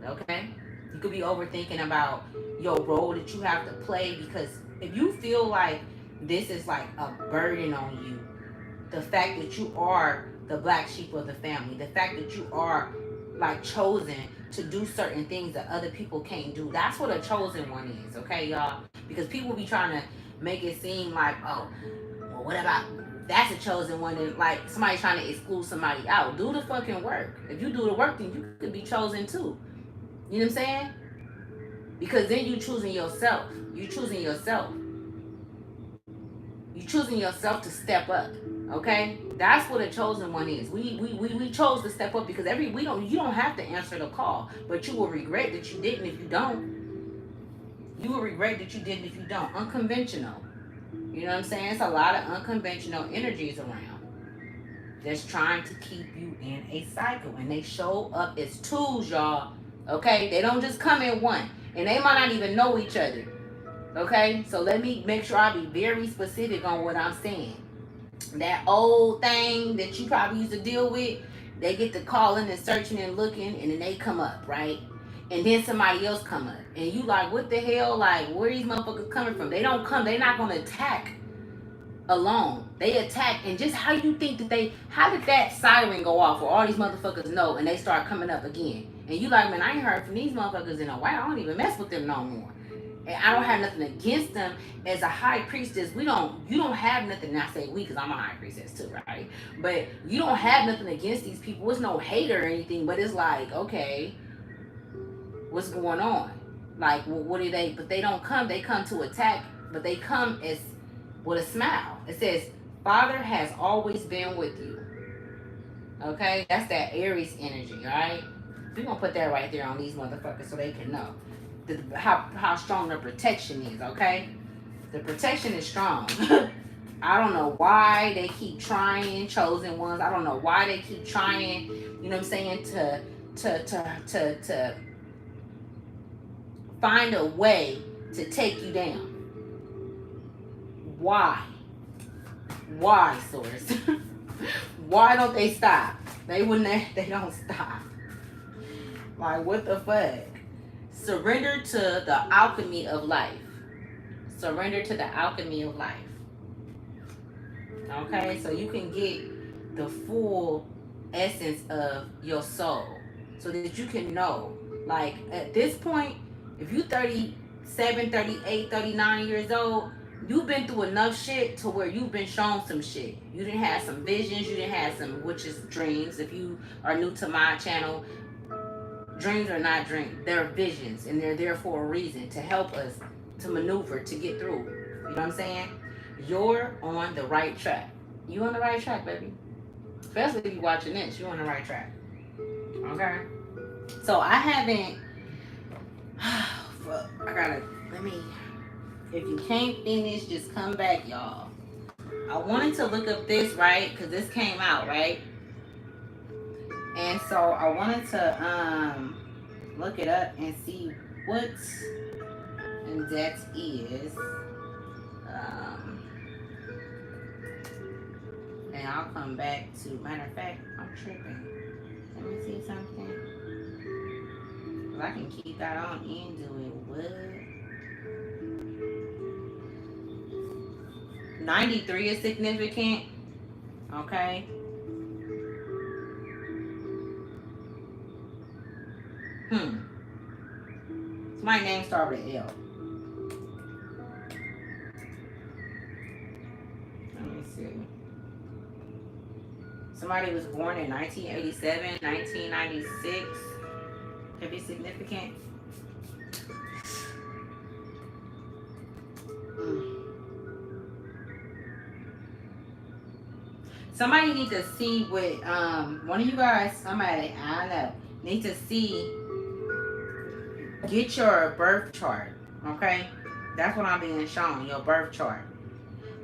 okay? You could be overthinking about your role that you have to play, because if you feel like this is like a burden on you, the fact that you are the black sheep of the family, the fact that you are like chosen to do certain things that other people can't do. That's what a chosen one is, okay, y'all? Because people be trying to make it seem like, oh, well, what about that's a chosen one, and like somebody trying to exclude somebody out. Do the fucking work. If you do the work, then you could be chosen too. You know what I'm saying? Because then you choosing yourself. You choosing yourself. You choosing yourself to step up. Okay? That's what a chosen one is. We chose to step up because every we don't you don't have to answer the call, but you will regret that you didn't if you don't. You will regret that you didn't if you don't. Unconventional. You know what I'm saying? It's a lot of unconventional energies around that's trying to keep you in a cycle. And they show up as tools, y'all. Okay? They don't just come in one. And they might not even know each other. Okay? So let me make sure I be very specific on what I'm saying. That old thing that you probably used to deal with, they get to calling and searching and looking, and then they come up, right? And then somebody else come up, and you like, what the hell? Like, where these motherfuckers coming from? They don't come. They not gonna attack alone. They attack, and just how you think that how did that siren go off, or all these motherfuckers know, and they start coming up again? And you like, man, I ain't heard from these motherfuckers in a while. I don't even mess with them no more. And I don't have nothing against them. As a high priestess, you don't have nothing. And I say we because I'm a high priestess too, right? But you don't have nothing against these people. It's no hate or anything, but it's like, okay, what's going on? Like, well, what do they? But they don't come. They come to attack, but they come as with a smile. It says, "Father has always been with you." Okay, that's that Aries energy, right? We're gonna put that right there on these motherfuckers so they can know how strong the protection is. Okay, the protection is strong. I don't know why they keep trying, chosen ones. I don't know why they keep trying. You know what I'm saying? To find a way to take you down. Why? Why, source? Why don't they stop? They wouldn't. They don't stop. Like, what the fuck? Surrender to the alchemy of life. Surrender to the alchemy of life. Okay, so you can get the full essence of your soul, so that you can know. Like, at this point, if you 37, 38, 39 years old, you've been through enough shit to where you've been shown some shit. You didn't have some visions. You didn't have some, which is dreams. If you are new to my channel, dreams are not dreams. They're visions, and they're there for a reason to help us to maneuver to get through. You know what I'm saying? You're on the right track. You on the right track, baby. Especially if you're watching this, you're on the right track. Okay? So I haven't. Fuck. I gotta. Let me. If you can't finish, just come back, y'all. I wanted to look up this, right? Because this came out, right? And so I wanted to look it up and see what and that is. And I'll come back to, matter of fact, I'm tripping. Let me see something. If I can keep that on and do it, what? 93 is significant. Okay. My name starts with L. Let me see. Somebody was born in 1987, 1996. Could be significant. Somebody need to see what one of you guys, somebody, I don't know, need to see, get your birth chart. Okay? That's what I'm being shown, your birth chart.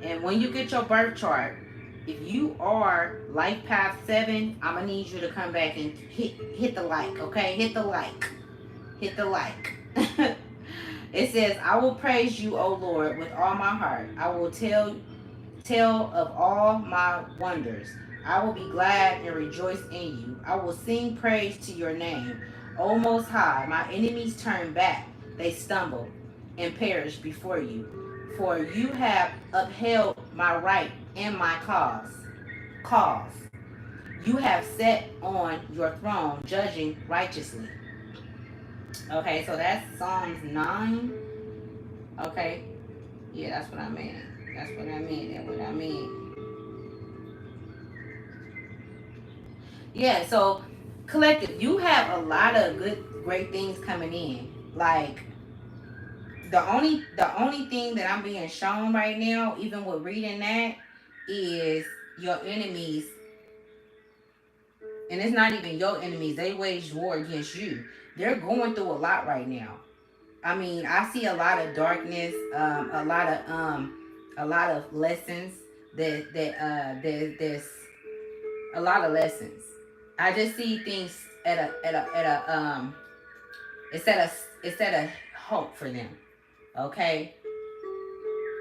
And when you get your birth chart, if you are life path 7, I'm gonna need you to come back and hit the like, okay? Hit the like. Hit the like. It says, I will praise you, O Lord, with all my heart. I will tell of all my wonders. I will be glad and rejoice in you. I will sing praise to your name. O Most High, my enemies turn back. They stumble and perish before you. For you have upheld my right and my cause. you have sat on your throne, judging righteously. Okay, so that's Psalms 9. Okay, yeah, that's what I mean. That's what I mean. That's what I mean. Yeah, so collective, you have a lot of good, great things coming in. Like the only thing that I'm being shown right now, even with reading that, is your enemies, and it's not even your enemies. They wage war against you. They're going through a lot right now. I mean, I see a lot of darkness, a lot of lessons there's a lot of lessons. I just see things it's at a hope for them. Okay,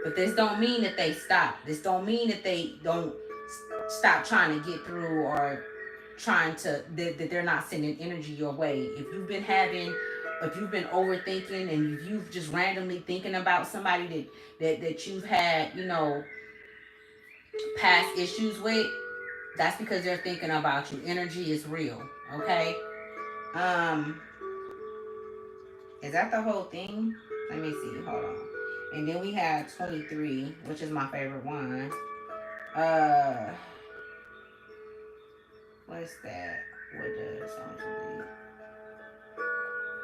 but this don't mean that they stop. This don't mean that they don't stop trying to get through, or trying to that they're not sending energy your way. If you've been overthinking, and if you've just randomly thinking about somebody that you've had, past issues with, that's because they're thinking about you. Energy is real. Okay. Um, is that the whole thing? Let me see. Hold on. And then we have 23, which is my favorite one. Uh, what's that? What does Psalms read?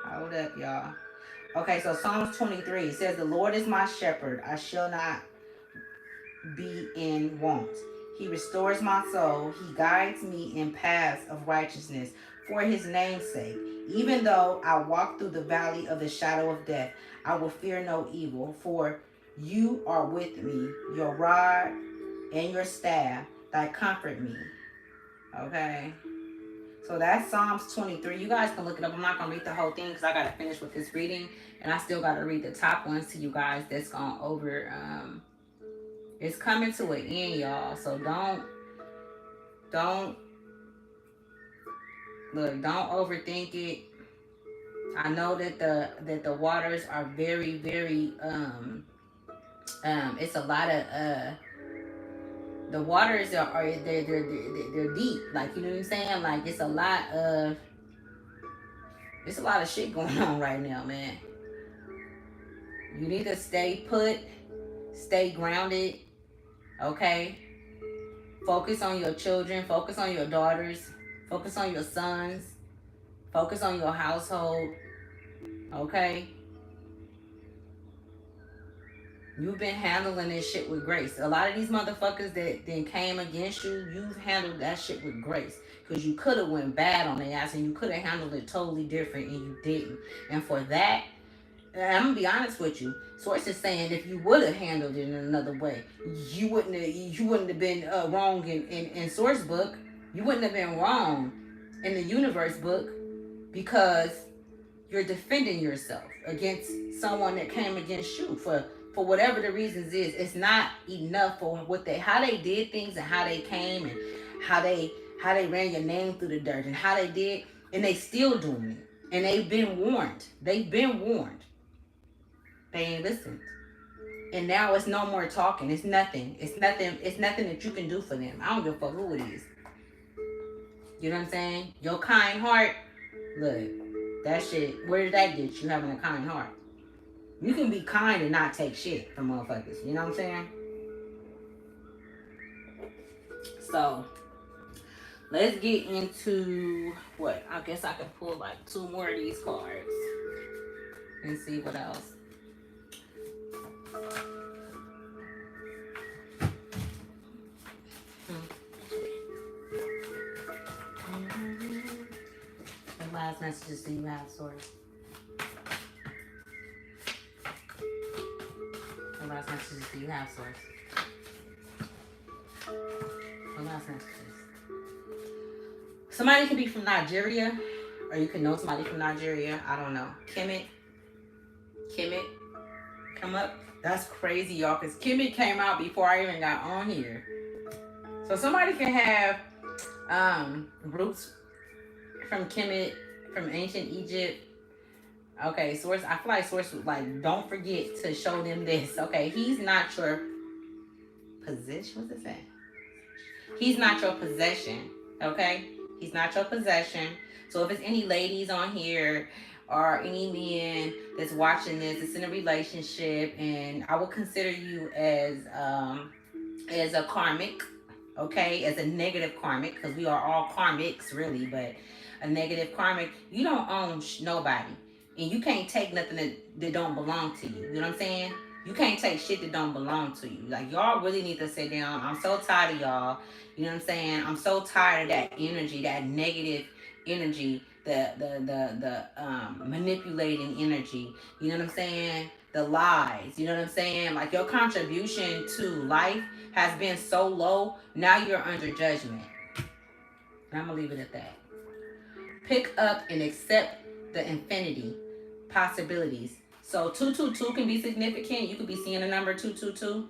Hold up, y'all. Okay, so Psalms 23 says, "The Lord is my shepherd; I shall not be in want. He restores my soul. He guides me in paths of righteousness for his name's sake. Even though I walk through the valley of the shadow of death, I will fear no evil, for you are with me. Your rod and your staff, that comfort me." Okay. So that's Psalms 23. You guys can look it up. I'm not going to read the whole thing because I got to finish with this reading. And I still got to read the top ones to you guys that's gone over. It's coming to an end, y'all. So don't overthink it. I know that the waters are very, very, it's a lot of, the waters they're deep. Like, you know what I'm saying? Like, it's a lot of shit going on right now, man. You need to stay put, stay grounded, okay? Focus on your children, focus on your daughters, focus on your sons, focus on your household, okay? You've been handling this shit with grace. A lot of these motherfuckers that then came against you, you've handled that shit with grace. Because you could have went bad on their ass, and you could have handled it totally different, and you didn't. And for that, I'm gonna be honest with you. Source is saying if you would have handled it in another way, you wouldn't have been wrong in Source book. You wouldn't have been wrong in the universe book, because you're defending yourself against someone that came against you for whatever the reasons is. It's not enough for how they did things, and how they came, and how they ran your name through the dirt, and how they did, and they still doing it. And they've been warned. They ain't listened. And now it's no more talking. It's nothing. It's nothing that you can do for them. I don't give a fuck who it is. You know what I'm saying? Your kind heart, look, that shit, where did that get you, having a kind heart? You can be kind and not take shit from motherfuckers. You know what I'm saying? So, let's get into what? I guess I can pull like 2 more of these cards and see what else. The last messages do you have, Source? The last messages do you have, Source? The last messages. Somebody can be from Nigeria, or you can know somebody from Nigeria. I don't know. Kemet, come up. That's crazy, y'all, because Kemet came out before I even got on here. So somebody can have roots from Kemet, from ancient Egypt. Okay, Source, I feel like Source was like, don't forget to show them this. Okay, he's not your possession. What's it say? He's not your possession. Okay? He's not your possession. So if it's any ladies on here or any men that's watching this, it's in a relationship, and I would consider you as a karmic, okay, as a negative karmic, because we are all karmics really, but a negative karmic, you don't own nobody, and you can't take nothing that don't belong to you. You know what I'm saying? You can't take shit that don't belong to you. Like, y'all really need to sit down. I'm so tired of y'all. You know what I'm saying? I'm so tired of that energy, that negative energy, the manipulating energy. You know what I'm saying? The lies. You know what I'm saying? Like, your contribution to life has been so low. Now you're under judgment. And I'm gonna leave it at that. Pick up and accept the infinity possibilities. So 222 can be significant. You could be seeing the number 222.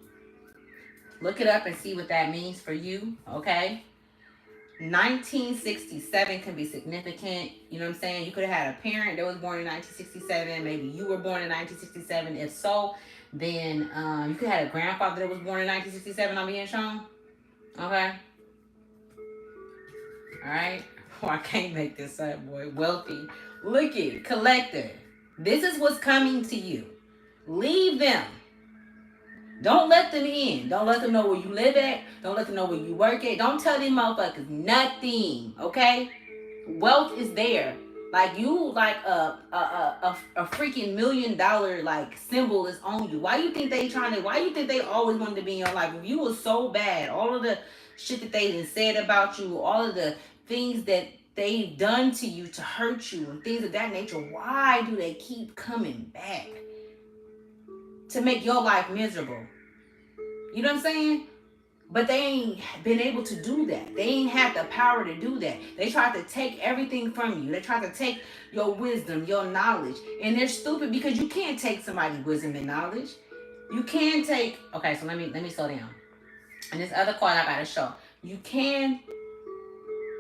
Look it up and see what that means for you. Okay. 1967 can be significant. You know what I'm saying? You could have had a parent that was born in 1967. Maybe you were born in 1967. If so, then you could have had a grandfather that was born in 1967. I'm being shown. Okay. All right. Oh, I can't make this up, boy. Wealthy. Look it. Collector. This is what's coming to you. Leave them. Don't let them in. Don't let them know where you live at. Don't let them know where you work at. Don't tell them motherfuckers nothing. Okay? Wealth is there. Like, you like a freaking $1 million like symbol is on you. Why you think they trying to? Why you think they always wanted to be in your life? If you was so bad, all of the shit that they done said about you, all of the things that they've done to you to hurt you and things of that nature, why do they keep coming back to make your life miserable? You know what I'm saying? But they ain't been able to do that. They ain't had the power to do that. They tried to take everything from you. They tried to take your wisdom, your knowledge. And they're stupid because you can't take somebody's wisdom and knowledge. You can take, okay, so let me slow down. And this other card I gotta show. You can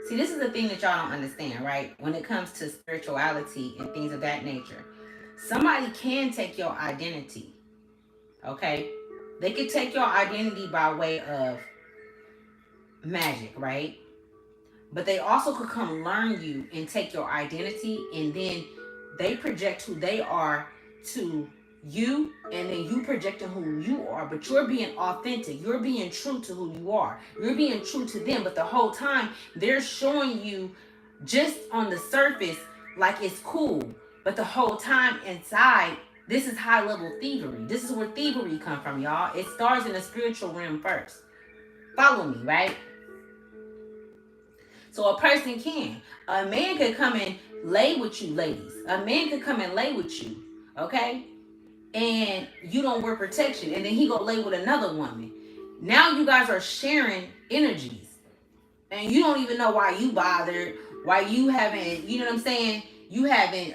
see, this is the thing that y'all don't understand, right? When it comes to spirituality and things of that nature. Somebody can take your identity. Okay? They could take your identity by way of magic, right? But they also could come learn you and take your identity, and then they project who they are to you, and then you projecting who you are, but you're being authentic. You're being true to who you are. You're being true to them, but the whole time they're showing you just on the surface like it's cool, but the whole time inside, this is high level thievery. This is where thievery come from, y'all. It starts in the spiritual realm first. Follow me, right? So a person can. A man could come and lay with you, ladies. A man could come and lay with you, okay? And you don't wear protection, and then he go lay with another woman. Now you guys are sharing energies, and you don't even know why you bothered, why you haven't, you know what I'm saying? You having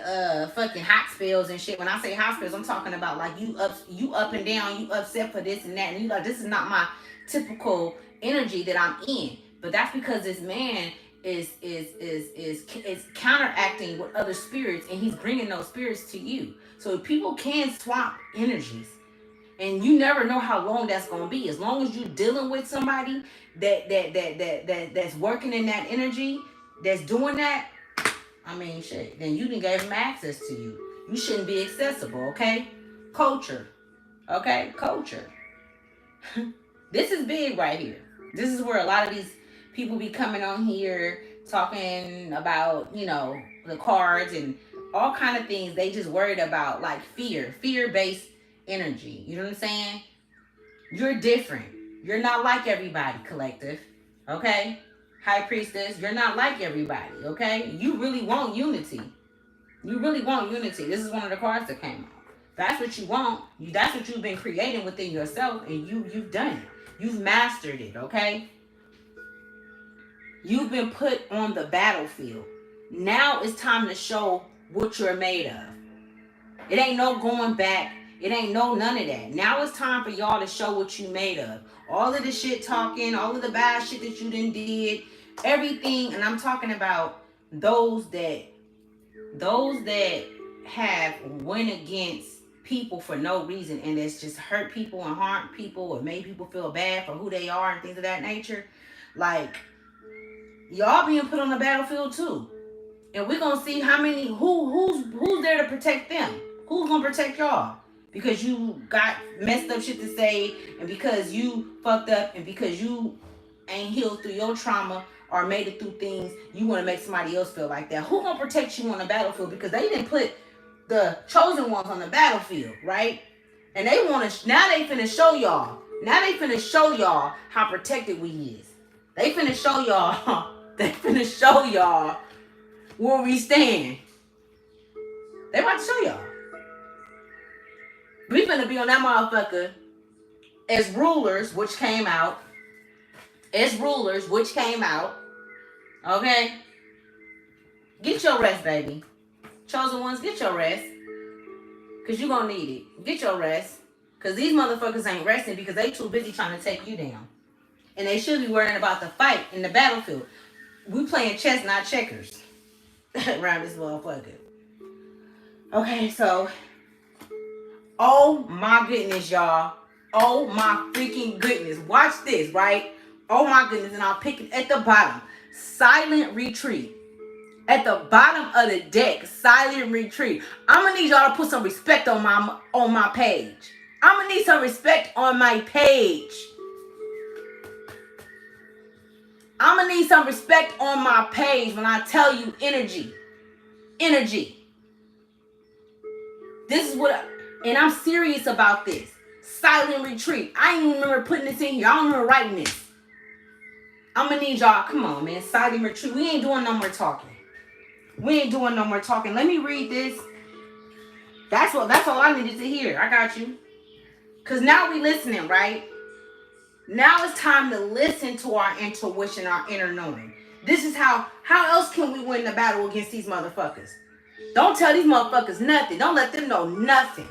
fucking hot spells and shit. When I say hot spells, I'm talking about like you up and down, you upset for this and that, and you like, this is not my typical energy that I'm in. But that's because this man is counteracting with other spirits, and he's bringing those spirits to you. So people can swap energies, and you never know how long that's gonna be. As long as you're dealing with somebody that's working in that energy, that's doing that, I mean, shit, then you didn't give them access to you. You shouldn't be accessible, okay? Culture, okay? Culture. This is big right here. This is where a lot of these people be coming on here talking about, you know, the cards and all kind of things. They just worried about like fear-based energy. You know what I'm saying? You're different. You're not like everybody, collective, okay? High priestess, you're not like everybody, okay? You really want unity. You really want unity. This is one of the cards that came out. That's what you want. That's what you've been creating within yourself, and you've done it. You've mastered it, okay? You've been put on the battlefield. Now it's time to show what you're made of. It ain't no going back. It ain't no none of that. Now it's time for y'all to show what you made of. All of the shit talking, all of the bad shit that you done did, everything. And I'm talking about those that have went against people for no reason, and that's just hurt people and harmed people or made people feel bad for who they are and things of that nature. Like, Y'all being put on the battlefield too. And we're gonna see how many who's there to protect them. Who's gonna protect y'all? Because you got messed up shit to say, and because you fucked up, and because you ain't healed through your trauma or made it through things, you want to make somebody else feel like that. Who gonna protect you on the battlefield? Because they didn't put the chosen ones on the battlefield, right? And they want to, now they finna show y'all. Now they finna show y'all how protected we is. They finna show y'all, they finna show y'all where we stand. They about to show y'all. We finna be on that motherfucker as rulers, which came out. As rulers, which came out. Okay? Get your rest, baby. Chosen ones, get your rest. Because you're going to need it. Get your rest. Because these motherfuckers ain't resting because they too busy trying to take you down. And they should be worrying about the fight in the battlefield. We playing chess, not checkers. Around this motherfucker. Okay, so. Oh my goodness, y'all. Oh my freaking goodness. Watch this, right? Oh my goodness. And I'll pick it at the bottom. Silent retreat. At the bottom of the deck, silent retreat. I'm gonna need y'all to put some respect on my page. I'm gonna need some respect on my page. I'm gonna need some respect on my page when I tell you energy. Energy. This is what, and I'm serious about this. Silent retreat. I ain't even remember putting this in here. I don't remember writing this. I'm gonna need y'all, come on, man. Silent retreat. We ain't doing no more talking. We ain't doing no more talking. Let me read this. That's all I needed to hear. I got you. Because now we listening, right? Now it's time to listen to our intuition, our inner knowing. This is how else can we win the battle against these motherfuckers? Don't tell these motherfuckers nothing. Don't let them know nothing.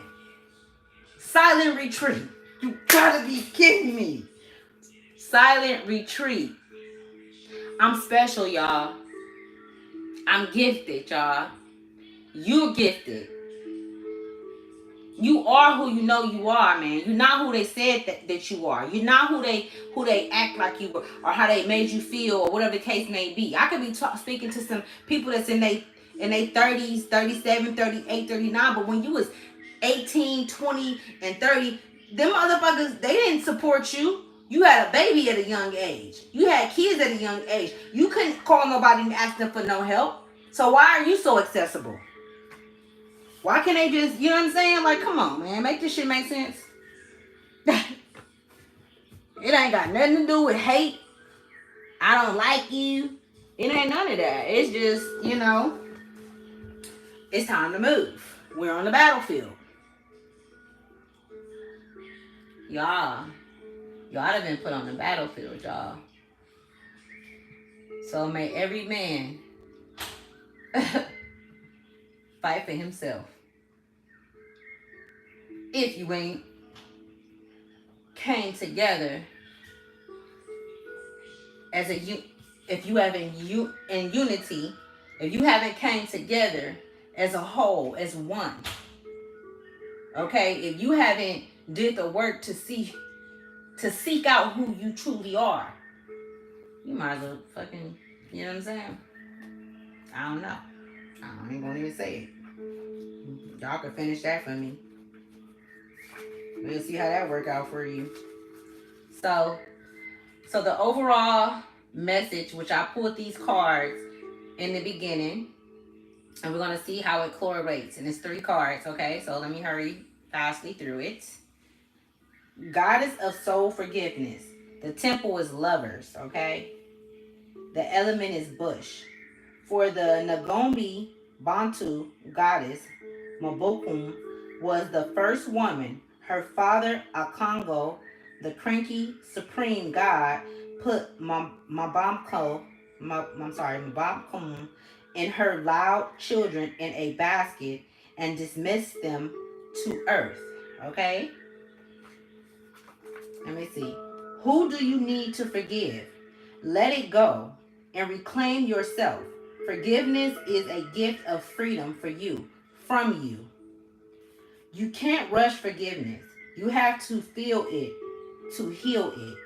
Silent retreat. You gotta be kidding me. Silent retreat. I'm special, y'all. I'm gifted, y'all. You're gifted. You are who you know you are, man. You're not who they said that you are. You're not who they act like you were, or how they made you feel, or whatever the case may be. I could be speaking to some people that's in their 30s, 37, 38, 39, but when you was 18, 20, and 30, them motherfuckers, they didn't support you. You had a baby at a young age. You had kids at a young age. You couldn't call nobody and ask them for no help. So why are you so accessible? Why can't they just, you know what I'm saying? Like, come on, man. Make this shit make sense. It ain't got nothing to do with hate. I don't like you. It ain't none of that. It's just, it's time to move. We're on the battlefield. Y'all have been put on the battlefield, y'all. So may every man fight for himself. If you ain't came together as if you haven't in unity, if you haven't came together as a whole, as one, okay, if you haven't did the work to seek out who you truly are, you might as well fucking, you know what I'm saying? I don't know. I ain't gonna even say it. Y'all can finish that for me. We'll see how that work out for you. So the overall message, which I pulled these cards in the beginning, and we're going to see how it correlates. And it's 3 cards, okay? So let me hurry fastly through it. Goddess of soul forgiveness. The temple is lovers, okay? The element is bush. For the Ngombe Bantu goddess, Mabokun was the first woman. Her father, Akongo, the cranky supreme god, put Mabamkum and her loud children in a basket and dismissed them to earth. Okay? Let me see. Who do you need to forgive? Let it go and reclaim yourself. Forgiveness is a gift of freedom for you, from you. You can't rush forgiveness. You have to feel it to heal it.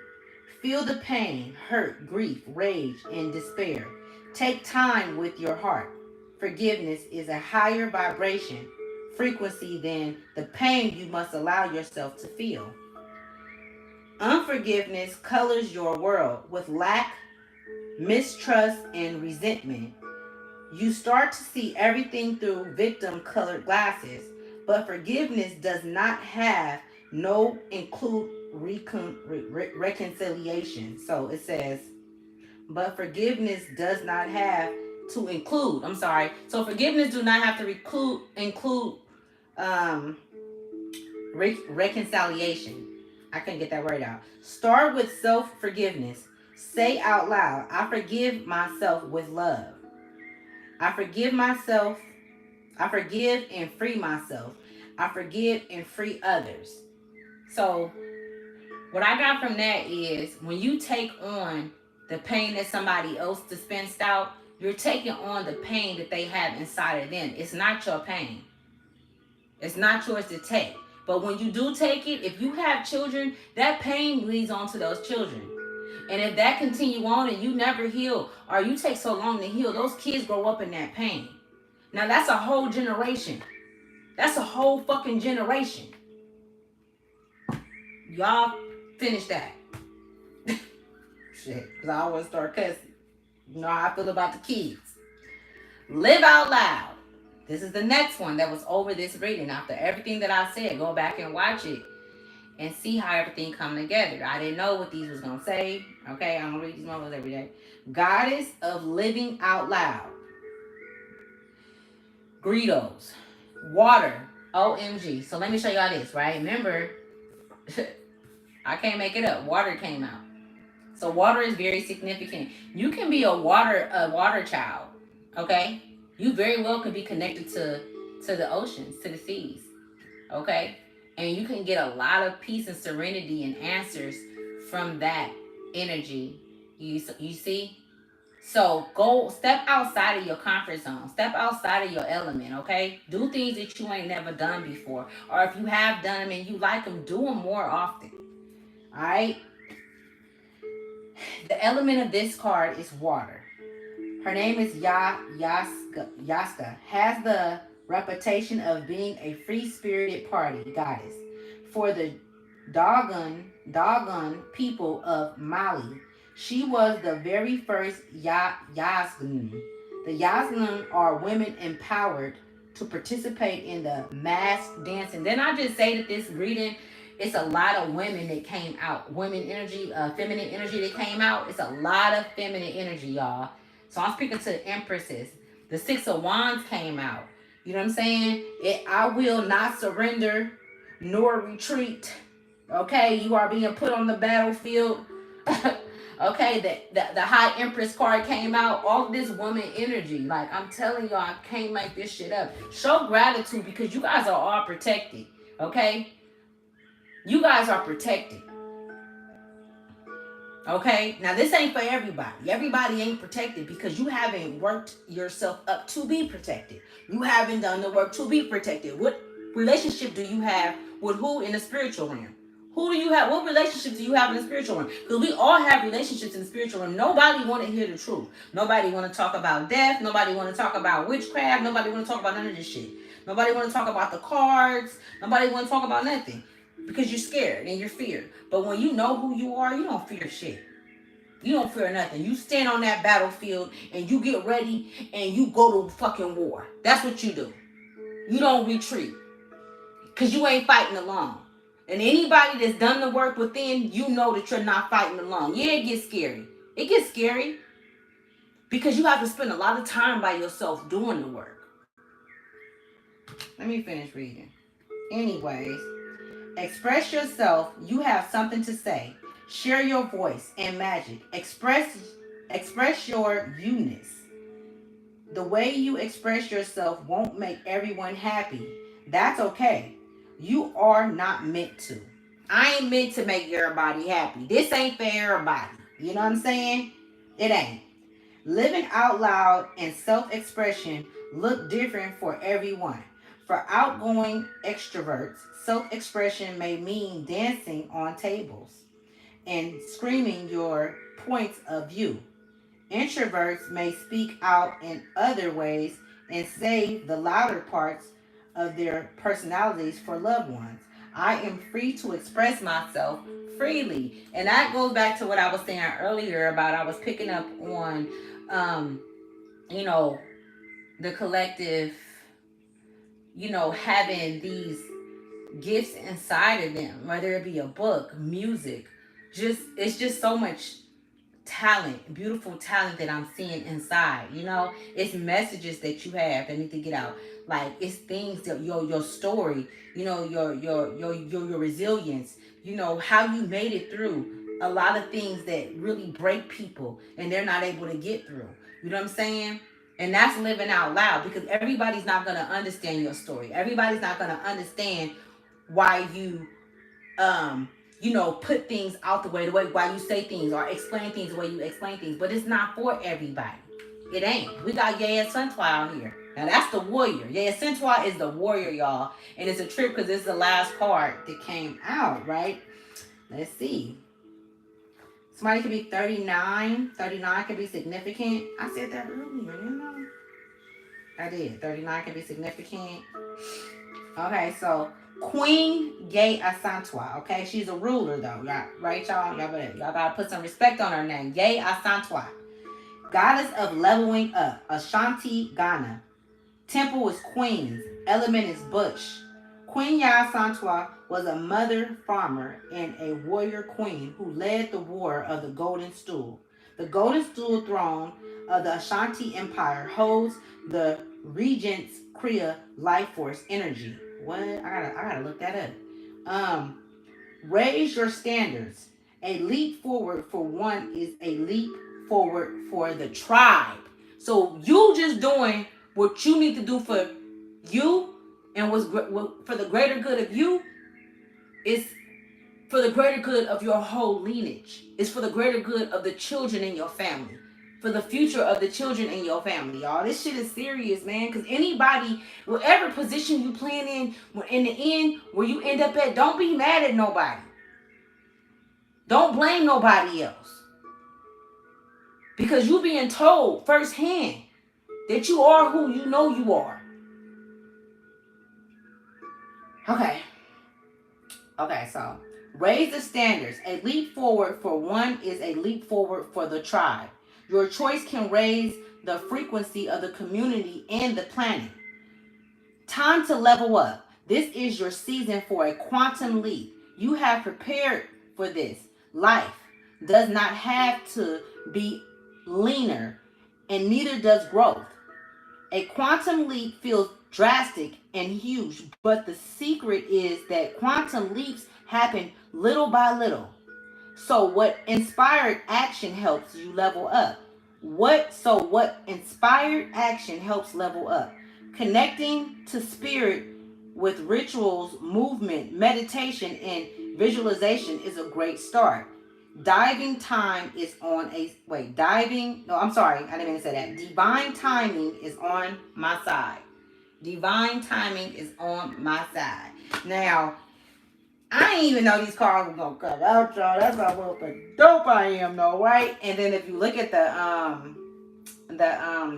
Feel the pain, hurt, grief, rage, and despair. Take time with your heart. Forgiveness is a higher vibration frequency than the pain you must allow yourself to feel. Unforgiveness colors your world with lack, mistrust, and resentment. You start to see everything through victim colored glasses, but forgiveness does not have no include reconciliation. So it says, but forgiveness does not have to include. I'm sorry. So forgiveness do not have to include um, reconciliation. I couldn't get that word out. Start with self forgiveness. Say out loud, I forgive myself with love. I forgive myself. I forgive and free myself. I forgive and free others. So, what I got from that is when you take on the pain that somebody else dispensed out, you're taking on the pain that they have inside of them. It's not your pain. It's not yours to take. But when you do take it, if you have children, that pain leads on to those children. And if that continue on and you never heal, or you take so long to heal, those kids grow up in that pain. Now that's a whole generation. That's a whole fucking generation. Y'all finish that. Shit, because I always start cussing. You know how I feel about the kids. Live out loud. This is the next one that was over this reading. After everything that I said, go back and watch it and see how everything come together. I didn't know what these was going to say. Okay, I don't read these novels every day. Goddess of living out loud. Greedos. Water. OMG. So let me show y'all this, right? Remember, I can't make it up. Water came out. So water is very significant. You can be a water child. Okay? You very well could be connected to the oceans, to the seas. Okay? And you can get a lot of peace and serenity and answers from that energy. You see? So go step outside of your comfort zone. Step outside of your element, okay? Do things that you ain't never done before. Or if you have done them and you like them, do them more often. All right? The element of this card is water. Her name is Yaska. Has the reputation of being a free-spirited party goddess for the Dogon people of Mali. She was the very first Yazgun. The Yazgun are women empowered to participate in the mass dancing. Then I just say that this reading, it's a lot of women that came out. Women energy, feminine energy that came out. It's a lot of feminine energy, y'all. So I'm speaking to empresses. The Six of Wands came out. You know what I'm saying? I will not surrender nor retreat. Okay, you are being put on the battlefield. Okay, the High Empress card came out. All this woman energy. Like, I'm telling y'all, I can't make this shit up. Show gratitude because you guys are all protected. Okay? You guys are protected. Okay? Now, this ain't for everybody. Everybody ain't protected because you haven't worked yourself up to be protected. You haven't done the work to be protected. What relationship do you have with who in the spiritual realm? Who do you have? What relationships do you have in the spiritual realm? Because we all have relationships in the spiritual realm. Nobody want to hear the truth. Nobody want to talk about death. Nobody want to talk about witchcraft. Nobody want to talk about none of this shit. Nobody want to talk about the cards. Nobody want to talk about nothing. Because you're scared and you're feared. But when you know who you are, you don't fear shit. You don't fear nothing. You stand on that battlefield and you get ready and you go to fucking war. That's what you do. You don't retreat. Because you ain't fighting alone. And anybody that's done the work within, you know that you're not fighting alone. Yeah, it gets scary. It gets scary. Because you have to spend a lot of time by yourself doing the work. Let me finish reading. Anyways. Express yourself. You have something to say. Share your voice and magic. Express your you-ness. The way you express yourself won't make everyone happy. That's okay. You are not meant to. I ain't meant to make everybody happy. This ain't for everybody. You know what I'm saying? It ain't. Living out loud and self-expression look different for everyone. For outgoing extroverts, self-expression may mean dancing on tables. and screaming your points of view. Introverts may speak out in other ways and save the louder parts of their personalities for loved ones. I am free to express myself freely. And that goes back to what I was saying earlier about I was picking up on, um, you know, the collective, having these gifts inside of them, whether it be a book, music, it's just so much talent, beautiful talent that I'm seeing inside. It's messages that you have that need to get out. Like it's things that your story, your resilience, how you made it through a lot of things that really break people and they're not able to get through. You know what I'm saying? And that's living out loud because everybody's not gonna understand your story. Everybody's not gonna understand why put things out the way why you say things or explain things the way you explain things. But it's not for everybody. It ain't. We got Yaya Suntoy out here. Now that's the warrior. Yaya Suntoy is the warrior, y'all. And it's a trip because it's the last card that came out, right? Let's see. Somebody could be 39. 39 could be significant. I said that earlier, I did. 39 can be significant. Okay, so Queen Ye Asantwa. Okay, she's a ruler though. Y'all, right, y'all? Y'all gotta put some respect on her name. Ye Asantwa. Goddess of leveling up. Ashanti Ghana. Temple is Queens. Element is Bush. Queen Ya Asantwa was a mother farmer and a warrior queen who led the war of the Golden Stool. The Golden Stool throne of the Ashanti Empire holds the regent's Kriya life force energy. What? I gotta look that up. Raise your standards. A leap forward for one is a leap forward for the tribe. So you just doing what you need to do for you and what's for the greater good of you is for the greater good of your whole lineage. It's for the greater good of the children in your family. For the future of the children in your family, y'all. This shit is serious, man. Because anybody, whatever position you plan in the end, where you end up at, don't be mad at nobody. Don't blame nobody else. Because you being told firsthand that you are who you know you are. Okay, so raise the standards. A leap forward for one is a leap forward for the tribe. Your choice can raise the frequency of the community and the planet. Time to level up. This is your season for a quantum leap. You have prepared for this. Life does not have to be linear, and neither does growth. A quantum leap feels drastic and huge, but the secret is that quantum leaps happen little by little. So what inspired action helps you level up? What inspired action helps level up? Connecting to spirit with rituals, movement, meditation, and visualization is a great start. Divine timing is on my side. Divine timing is on my side. Now, I didn't even know these cards were gonna cut out, y'all. That's how well dope I am, though, right? And then if you look at the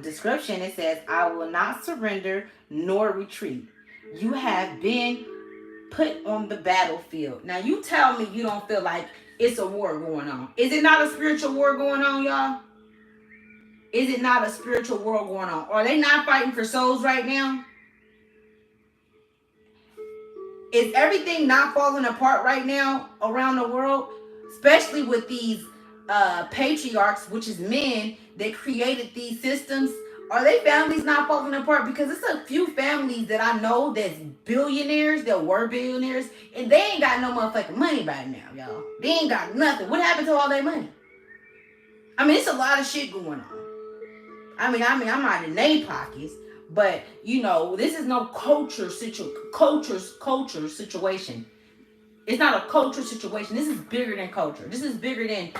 description, it says, "I will not surrender nor retreat. You have been put on the battlefield." Now, you tell me you don't feel like it's a war going on. Is it not a spiritual war going on, y'all? Is it not a spiritual war going on? Are they not fighting for souls right now? Is everything not falling apart right now around the world? Especially with these patriarchs, which is men that created these systems. Are they families not falling apart? Because it's a few families that I know that's billionaires, that were billionaires, and they ain't got no motherfucking money right now, y'all. They ain't got nothing. What happened to all their money? I mean, it's a lot of shit going on. I mean, I'm not in their pockets, but this is no culture situation. It's not a culture situation. This is bigger than culture. This is bigger than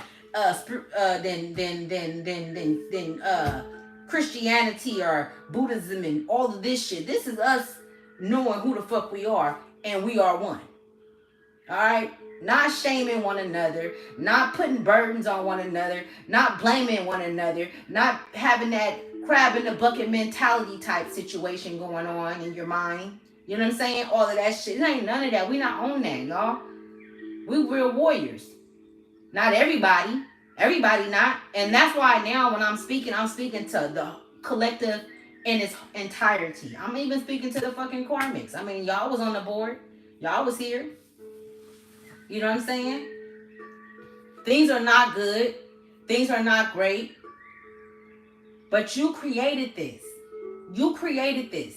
Christianity or Buddhism and all of this shit. This is us knowing who the fuck we are, and we are one. All right. Not shaming one another, not putting burdens on one another, not blaming one another, not having that crab in the bucket mentality type situation going on in your mind. You know what I'm saying? All of that shit. It ain't none of that. We not on that, y'all. We real warriors. Not everybody. Everybody not. And that's why now when I'm speaking to the collective in its entirety. I'm even speaking to the fucking Karmics. I mean, y'all was on the board. Y'all was here. You know what I'm saying? Things are not good. Things are not great. But you created this. You created this.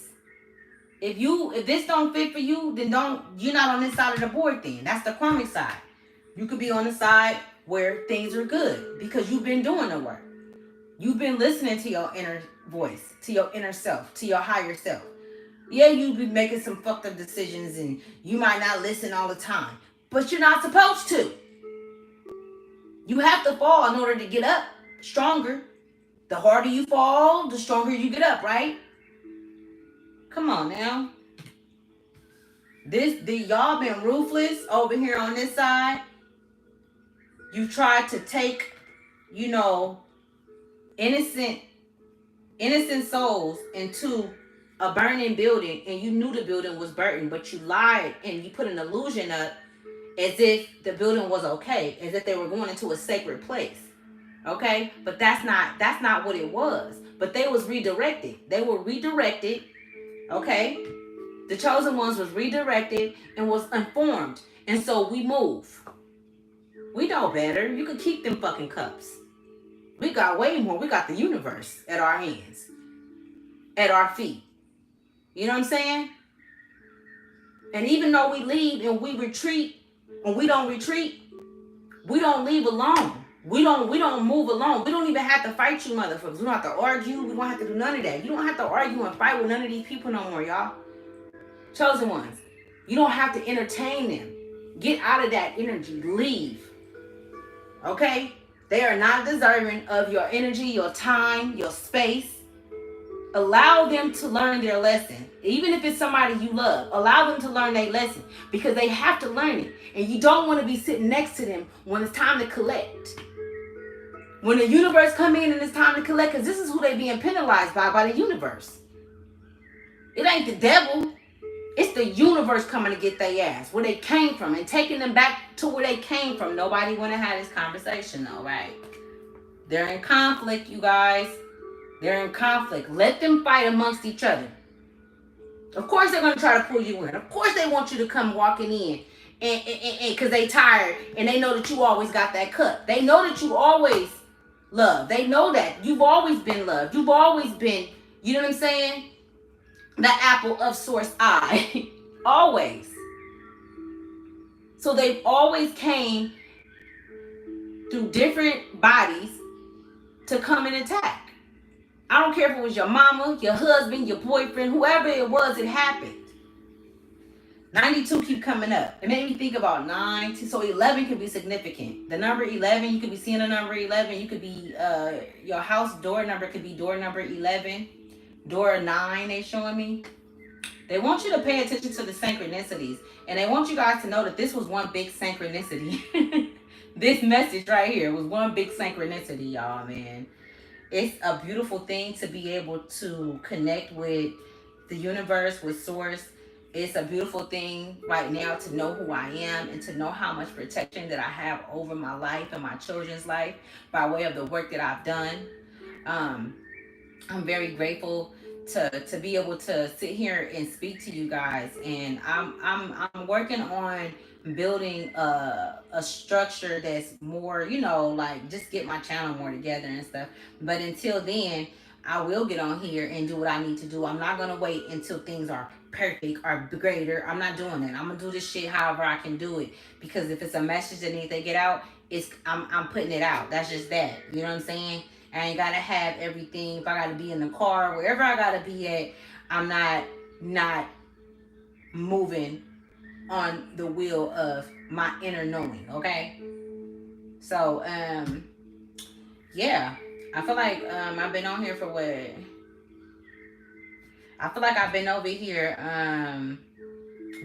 If this don't fit for you, then you're not on this side of the board then. That's the karmic side. You could be on the side where things are good because you've been doing the work. You've been listening to your inner voice, to your inner self, to your higher self. Yeah, you've been making some fucked up decisions and you might not listen all the time, but you're not supposed to. You have to fall in order to get up stronger. The harder you fall, the stronger you get up, right? Come on now. Y'all been ruthless over here on this side. You tried to take, innocent souls into a burning building, and you knew the building was burning, but you lied and you put an illusion up as if the building was okay, as if they were going into a sacred place. Okay? But that's not what it was. But they was redirected. They were redirected. Okay? The chosen ones was redirected and was informed. And so we move. We know better. You can keep them fucking cups. We got way more. We got the universe at our hands. At our feet. You know what I'm saying? And even though we leave and we retreat, and we don't retreat, we don't leave alone. We don't move alone. We don't even have to fight you motherfuckers. We don't have to argue. We don't have to do none of that. You don't have to argue and fight with none of these people no more, y'all. Chosen ones. You don't have to entertain them. Get out of that energy. Leave. Okay? They are not deserving of your energy, your time, your space. Allow them to learn their lesson. Even if it's somebody you love, allow them to learn their lesson because they have to learn it. And you don't want to be sitting next to them when it's time to collect. When the universe come in and it's time to collect, because this is who they being penalized by the universe. It ain't the devil. It's the universe coming to get their ass, where they came from, and taking them back to where they came from. Nobody want to have this conversation though, right? They're in conflict, you guys. They're in conflict. Let them fight amongst each other. Of course they're going to try to pull you in. Of course they want you to come walking in. And because they tired and they know that you always got that cup. They know that you always love. They know that. You've always been loved. You've always been, you know what I'm saying? The apple of source eye. Always. So they've always came through different bodies to come and attack. I don't care if it was your mama, your husband, your boyfriend, whoever it was, it happened. 92 keep coming up. It made me think about 9. So 11 can be significant. The number 11, you could be seeing the number 11. You could be, your house door number could be door number 11. Door 9, they showing me. They want you to pay attention to the synchronicities. And they want you guys to know that this was one big synchronicity. This message right here was one big synchronicity, y'all, man. It's a beautiful thing to be able to connect with the universe, with source. It's a beautiful thing right now to know who I am and to know how much protection that I have over my life and my children's life by way of the work that I've done. I'm very grateful to be able to sit here and speak to you guys, and I'm working on building a structure that's more, like just get my channel more together and stuff. But until then, I will get on here and do what I need to do. I'm not gonna wait until things are perfect or greater. I'm not doing that. I'm gonna do this shit however I can do it, because if it's a message that needs to get out, I'm putting it out. That's just that. You know what I'm saying? I ain't gotta have everything. If I gotta be in the car, wherever I gotta be at, I'm not moving on the wheel of my inner knowing, okay? So, yeah. I feel like I've been on here for what? I feel like I've been over here,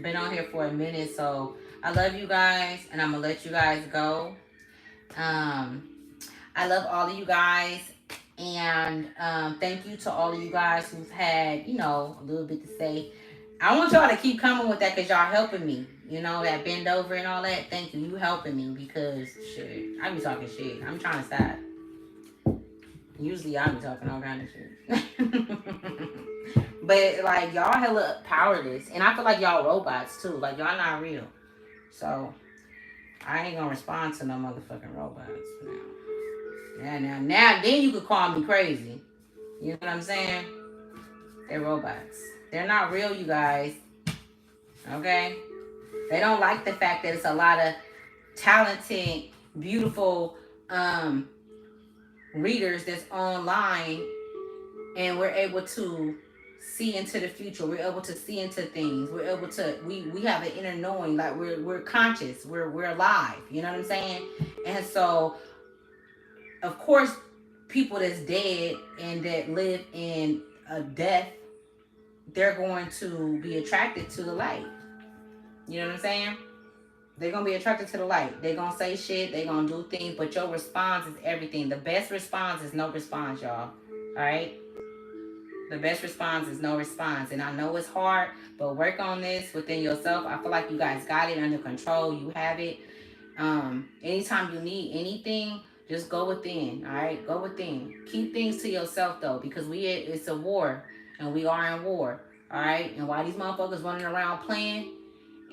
been on here for a minute, so I love you guys, and I'm gonna let you guys go. Um, I love all of you guys, and thank you to all of you guys who've had, a little bit to say. I want y'all to keep coming with that because y'all helping me. That bend over and all that. Thank you. You helping me because shit, I be talking shit. I'm trying to stop. Usually I be talking all kind of shit. But like y'all hella powerless. And I feel like y'all robots too. Like y'all not real. So I ain't gonna respond to no motherfucking robots now. Now, then you could call me crazy. You know what I'm saying? They're robots. They're not real, you guys. Okay? They don't like the fact that it's a lot of talented, beautiful readers that's online, and we're able to see into the future. We're able to see into things. We're able to we have an inner knowing, like we're conscious. We're alive. You know what I'm saying? And so of course people that's dead and that live in a death, they're going to be attracted to the light. You know what I'm saying? They're gonna be attracted to the light. They're gonna say shit, they're gonna do things, but your response is everything. The best response is no response, y'all. Alright? The best response is no response. And I know it's hard, but work on this within yourself. I feel like you guys got it under control. You have it. Anytime you need anything, just go within. All right, go within. Keep things to yourself though, because it's a war, and we are in war. All right, and why these motherfuckers running around playing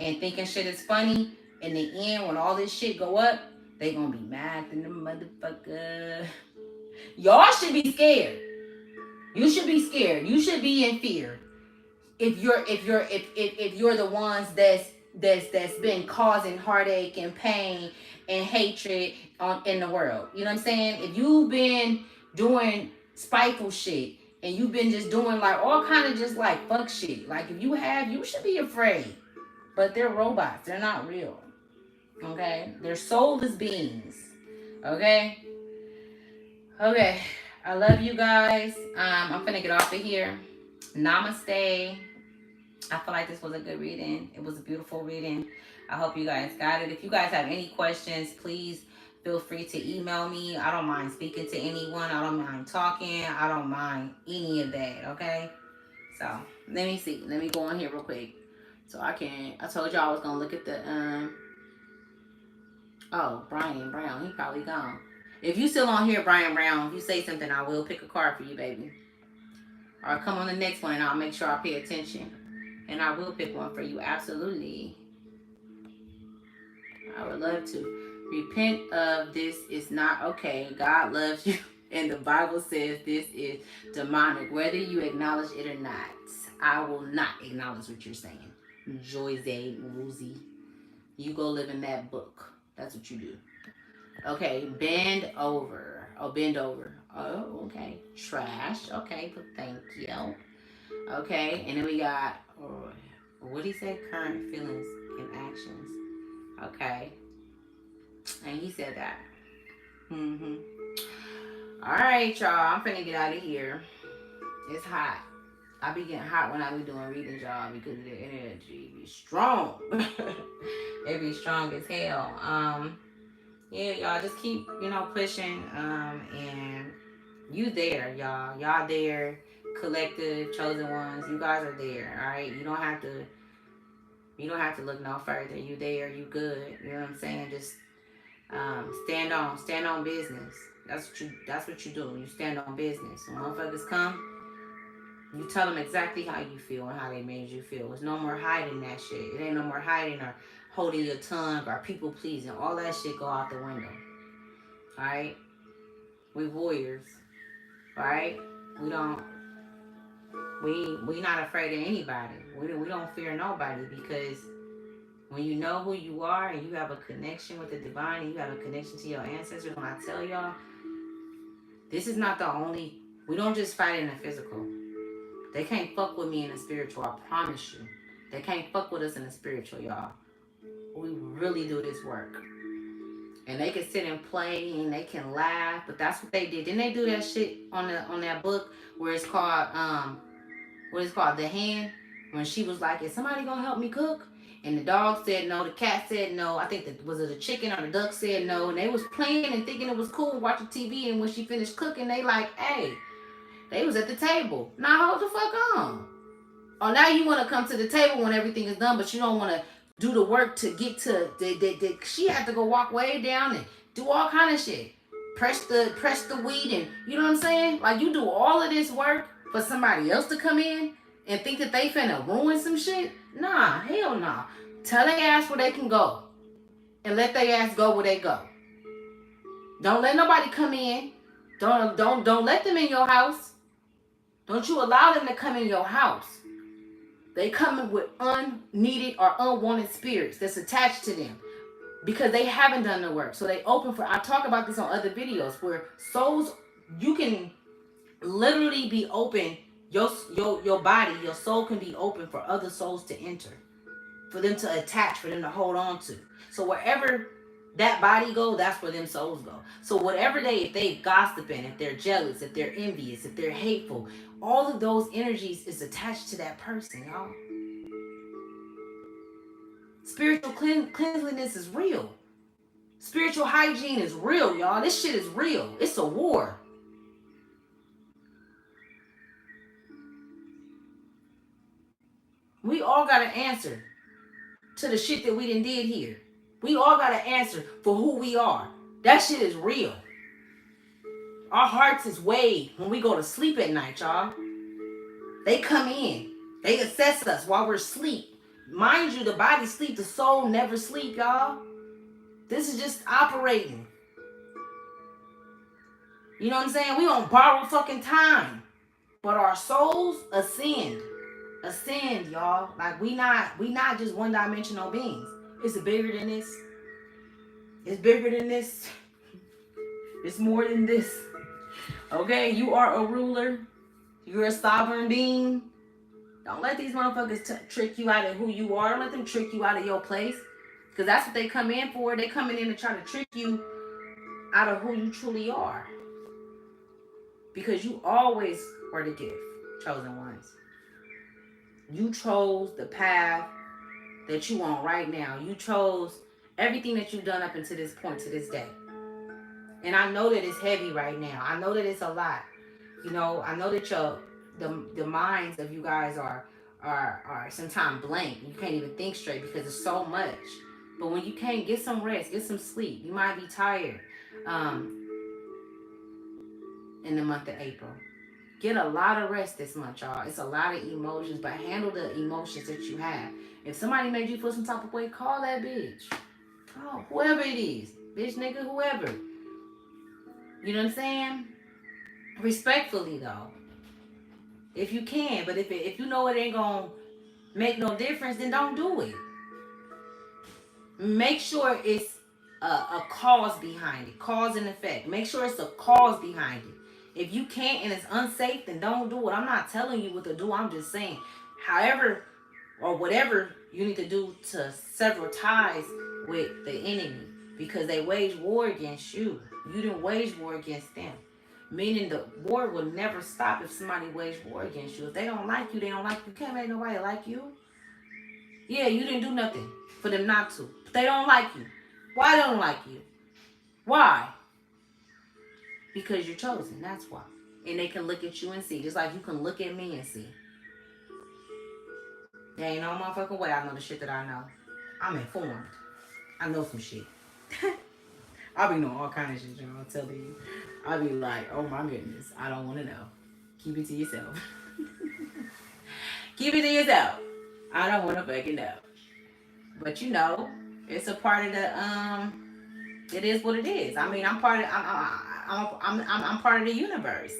and thinking shit is funny, in the end, when all this shit go up, they gonna be mad than the motherfucker. Y'all should be scared. You should be scared. You should be in fear. If you're the ones that's been causing heartache and pain and hatred in the world. You know what I'm saying? If you've been doing spiteful shit and you've been just doing like all kind of just like fuck shit. Like if you have, you should be afraid. But they're robots. They're not real. Okay? They're soulless beings. Okay? Okay. I love you guys. I'm finna get off of here. Namaste. I feel like this was a good reading. It was a beautiful reading. I hope you guys got it. If you guys have any questions, please feel free to email me. I don't mind speaking to anyone. I don't mind talking. I don't mind any of that. Okay? So let me see. Let me go on here real quick. So I told y'all I was gonna look at the oh, Brian Brown. He probably gone. If you still on here, Brian Brown, if you say something, I will pick a card for you, baby. Or come on the next one and I'll make sure I pay attention. And I will pick one for you. Absolutely. I would love to. Repent of this is not okay. God loves you. And the Bible says this is demonic. Whether you acknowledge it or not, I will not acknowledge what you're saying. Joyce Woozy. You go live in that book. That's what you do. Okay, bend over. Oh, bend over. Oh, okay. Trash. Okay, but thank you. Okay, and then we got, what he said, current feelings and actions. Okay, and he said that. Mm-hmm. All right, y'all. I'm finna get out of here. It's hot. I be getting hot when I be doing readings, y'all, because the energy be strong. It be strong as hell. Yeah, y'all just keep, pushing. And you there, y'all. Y'all there. Collective, chosen ones. You guys are there. All right. You don't have to look no further. You there. You good. You know what I'm saying? Just stand on business. That's what you do. You stand on business. When motherfuckers come, you tell them exactly how you feel and how they made you feel. There's no more hiding that shit. It ain't no more hiding or holding your tongue or people pleasing. All that shit go out the window. Alright? We warriors. Alright? We not afraid of anybody. We don't fear nobody, because when you know who you are and you have a connection with the divine and you have a connection to your ancestors, when I tell y'all, this is not the only, we don't just fight in the physical. They can't fuck with me in the spiritual, I promise you. They can't fuck with us in the spiritual, y'all. We really do this work. And they can sit and play and they can laugh, but that's what they did. Didn't they do that shit on that book where it's called The Hand? When she was like, is somebody gonna help me cook? And the dog said no, the cat said no. I think that was it the chicken or the duck said no. And they was playing and thinking it was cool watching TV. And when she finished cooking, they like, hey, they was at the table. Now hold the fuck on. Oh, now you want to come to the table when everything is done, but you don't want to do the work to get to she had to go walk way down and do all kind of shit. Press the weed and you know what I'm saying? Like you do all of this work for somebody else to come in and think that they finna ruin some shit? Nah, hell nah. Tell their ass where they can go. And let their ass go where they go. Don't let nobody come in. Don't let them in your house. Don't you allow them to come in your house. They come in with unneeded or unwanted spirits that's attached to them because they haven't done the work. So they open for, I talk about this on other videos where souls, you can literally be open, your body, your soul can be open for other souls to enter, for them to attach, for them to hold on to. So wherever that body go, that's where them souls go. So whatever if they gossiping, if they're jealous, if they're envious, if they're hateful, all of those energies is attached to that person, y'all. Spiritual cleanliness is real. Spiritual hygiene is real, y'all. This shit is real. It's a war. We all got to answer to the shit that we done did here. We all got to answer for who we are. That shit is real. Our hearts is weighed when we go to sleep at night, y'all. They come in. They assess us while we're asleep. Mind you, the body sleep, the soul never sleep, y'all. This is just operating. You know what I'm saying? We don't borrow fucking time. But our souls ascend. Ascend, y'all. Like we not just one-dimensional beings. It's bigger than this. It's bigger than this. It's more than this. Okay? You are a ruler. You're a sovereign being. Don't let these motherfuckers trick you out of who you are. Don't let them trick you out of your place. Because that's what they come in for. They coming in to try to trick you out of who you truly are. Because you always were the gift. Chosen ones. You chose the path that you on right now. You chose everything that you've done up until this point, to this day. And I know that it's heavy right now. I know that it's a lot. You know, I know that the minds of you guys are sometimes blank. You can't even think straight because it's so much. But when you can't, get some rest, get some sleep. You might be tired in the month of April. Get a lot of rest this month, y'all. It's a lot of emotions, but handle the emotions that you have. If somebody made you feel some type of way, call that bitch. Call whoever it is. Bitch, nigga, whoever. You know what I'm saying? Respectfully, though. If you can. But if you know it ain't going to make no difference, then don't do it. Make sure it's a cause behind it. Cause and effect. Make sure it's a cause behind it. If you can't and it's unsafe, then don't do it. I'm not telling you what to do. I'm just saying, however or whatever you need to do to sever ties with the enemy, because they wage war against you. You didn't wage war against them. Meaning the war will never stop if somebody waged war against you. If they don't like you, they don't like you. Can't make nobody like you. Yeah, you didn't do nothing for them not to. But they don't like you. Why they don't like you? Why? Because you're chosen. That's why. And they can look at you and see. Just like you can look at me and see. There ain't no motherfucking way I know the shit that I know. I'm informed. I know some shit. I'll be knowing all kind of shit, y'all. I'm telling you. I'll be like, oh my goodness. I don't want to know. Keep it to yourself. Keep it to yourself. I don't want to fucking know. But you know, it's a part of the it is what it is. I mean, I'm part of the universe.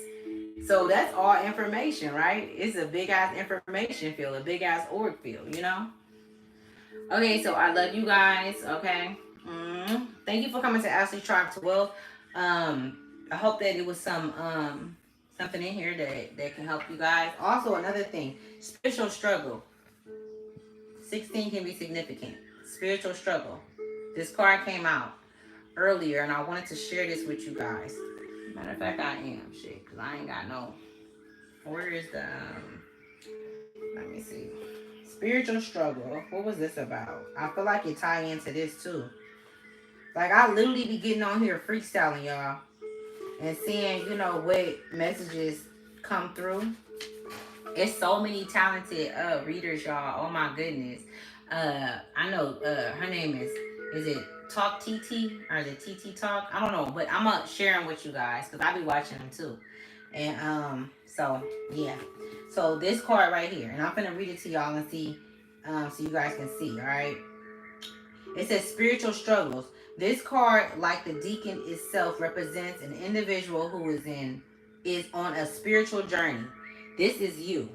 So that's all information, right? It's a big ass information field, a big ass org field, you know? Okay, so I love you guys, okay? Thank you for coming to Ashley Tribe to Wealth. I hope that it was some something in here that can help you guys. Also, another thing, spiritual struggle. 16 can be significant. Spiritual struggle. This card came out earlier, and I wanted to share this with you guys. Matter of fact, I am shit, because I ain't got no. Where is the let me see. Spiritual struggle. What was this about? I feel like it tie into this too. Like I literally be getting on here freestyling, y'all, and seeing, what messages come through. It's so many talented readers, y'all. Oh my goodness. I know her name is it Talk TT or is it TT Talk? I don't know, but I'm gonna share them with you guys because I be watching them too. And so yeah. So this card right here, and I'm gonna read it to y'all and see, so you guys can see. All right. It says spiritual struggles. This card, like the deacon itself, represents an individual who is on a spiritual journey. This is you.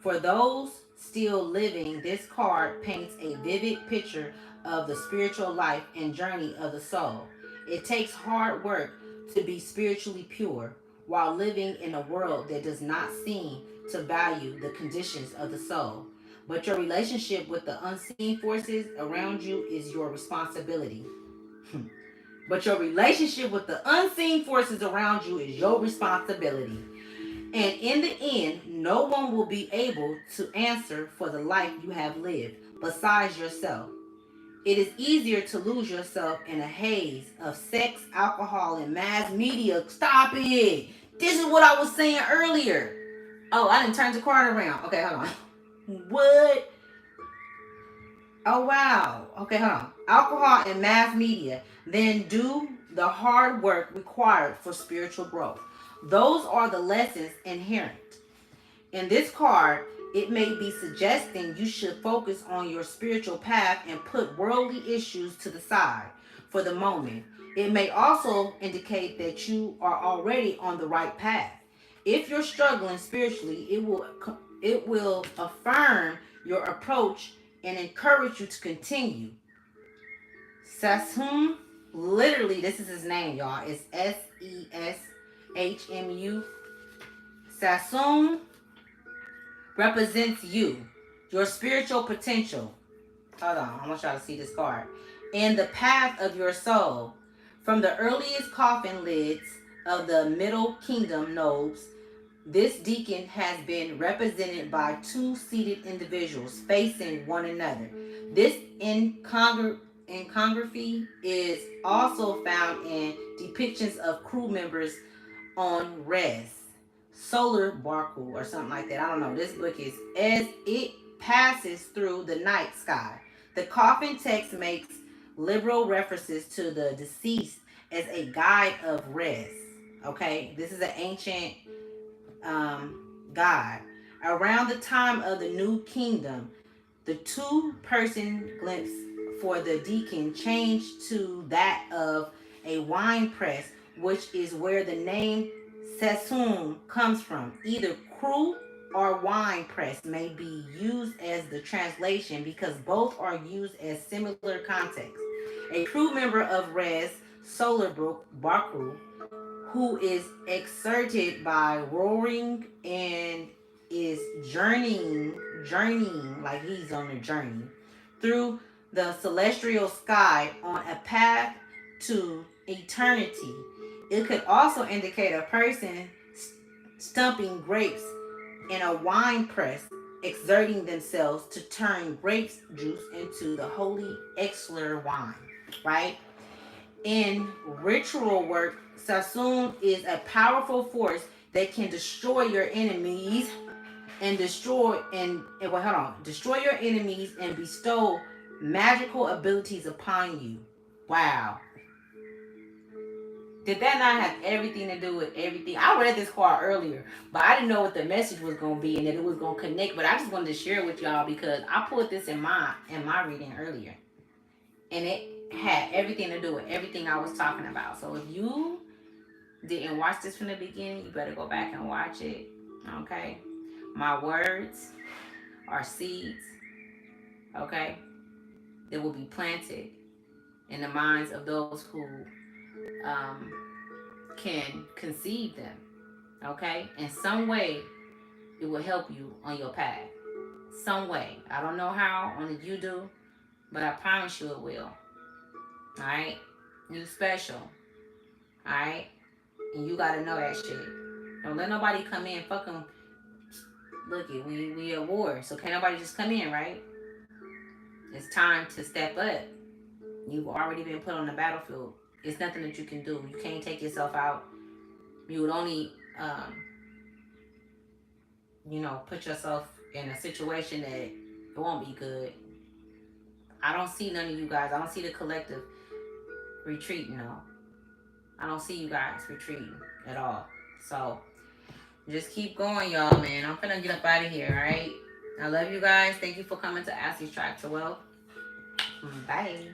For those still living, this card paints a vivid picture of the spiritual life and journey of the soul. It takes hard work to be spiritually pure while living in a world that does not seem to value the conditions of the soul. But your relationship with the unseen forces around you is your responsibility. But your relationship with the unseen forces around you is your responsibility. And in the end, no one will be able to answer for the life you have lived besides yourself. It is easier to lose yourself in a haze of sex, alcohol, and mass media. Stop it! This is what I was saying earlier. Oh, I didn't turn the card around. Okay, hold on. What? Oh, wow. Okay, hold on. Alcohol and mass media. Then do the hard work required for spiritual growth. Those are the lessons inherent. In this card, it may be suggesting you should focus on your spiritual path and put worldly issues to the side for the moment. It may also indicate that you are already on the right path. If you're struggling spiritually, it will affirm your approach and encourage you to continue. Sassoon, literally, this is his name, y'all. It's Seshmu. Sassoon represents you, your spiritual potential. Hold on, I want y'all to see this card. And the path of your soul. From the earliest coffin lids of the Middle Kingdom nobles, this deacon has been represented by two seated individuals facing one another. This incongruity is also found in depictions of crew members on Res, Solar Barkle, or something like that. I don't know. This book is as it passes through the night sky. The coffin text makes liberal references to the deceased as a guide of Res. Okay, this is an ancient God. Around the time of the New Kingdom, the two-person glimpse for the deacon changed to that of a wine press, which is where the name Sassoon comes from. Either crew or wine press may be used as the translation because both are used as similar context. A crew member of Res Solarbrook Barkru who is exerted by roaring and is journeying like he's on a journey through the celestial sky on a path to eternity. It could also indicate a person stumping grapes in a wine press, exerting themselves to turn grape juice into the holy elixir wine, right? In ritual work, Sassoon is a powerful force that can destroy your enemies and destroy your enemies and bestow magical abilities upon you. Wow. Did that not have everything to do with everything? I read this card earlier, but I didn't know what the message was gonna be and that it was gonna connect. But I just wanted to share it with y'all because I pulled this in my reading earlier, and it had everything to do with everything I was talking about. So if you didn't watch this from the beginning, you better go back and watch it. Okay? My words are seeds, okay, that will be planted in the minds of those who um, can conceive them. Okay? In some way, it will help you on your path. Some way. I don't know how, only you do, but I promise you it will. Alright? You special. Alright? And you gotta know that shit. Don't let nobody come in fucking Look it, we at war, so can't nobody just come in, right? It's time to step up. You've already been put on the battlefield. It's nothing that you can do. You can't take yourself out. You would only, put yourself in a situation that it won't be good. I don't see none of you guys. I don't see the collective retreating, though. I don't see you guys retreating at all. So just keep going, y'all, man. I'm gonna get up out of here, all right? I love you guys. Thank you for coming to Ask These Track to Wealth. Bye.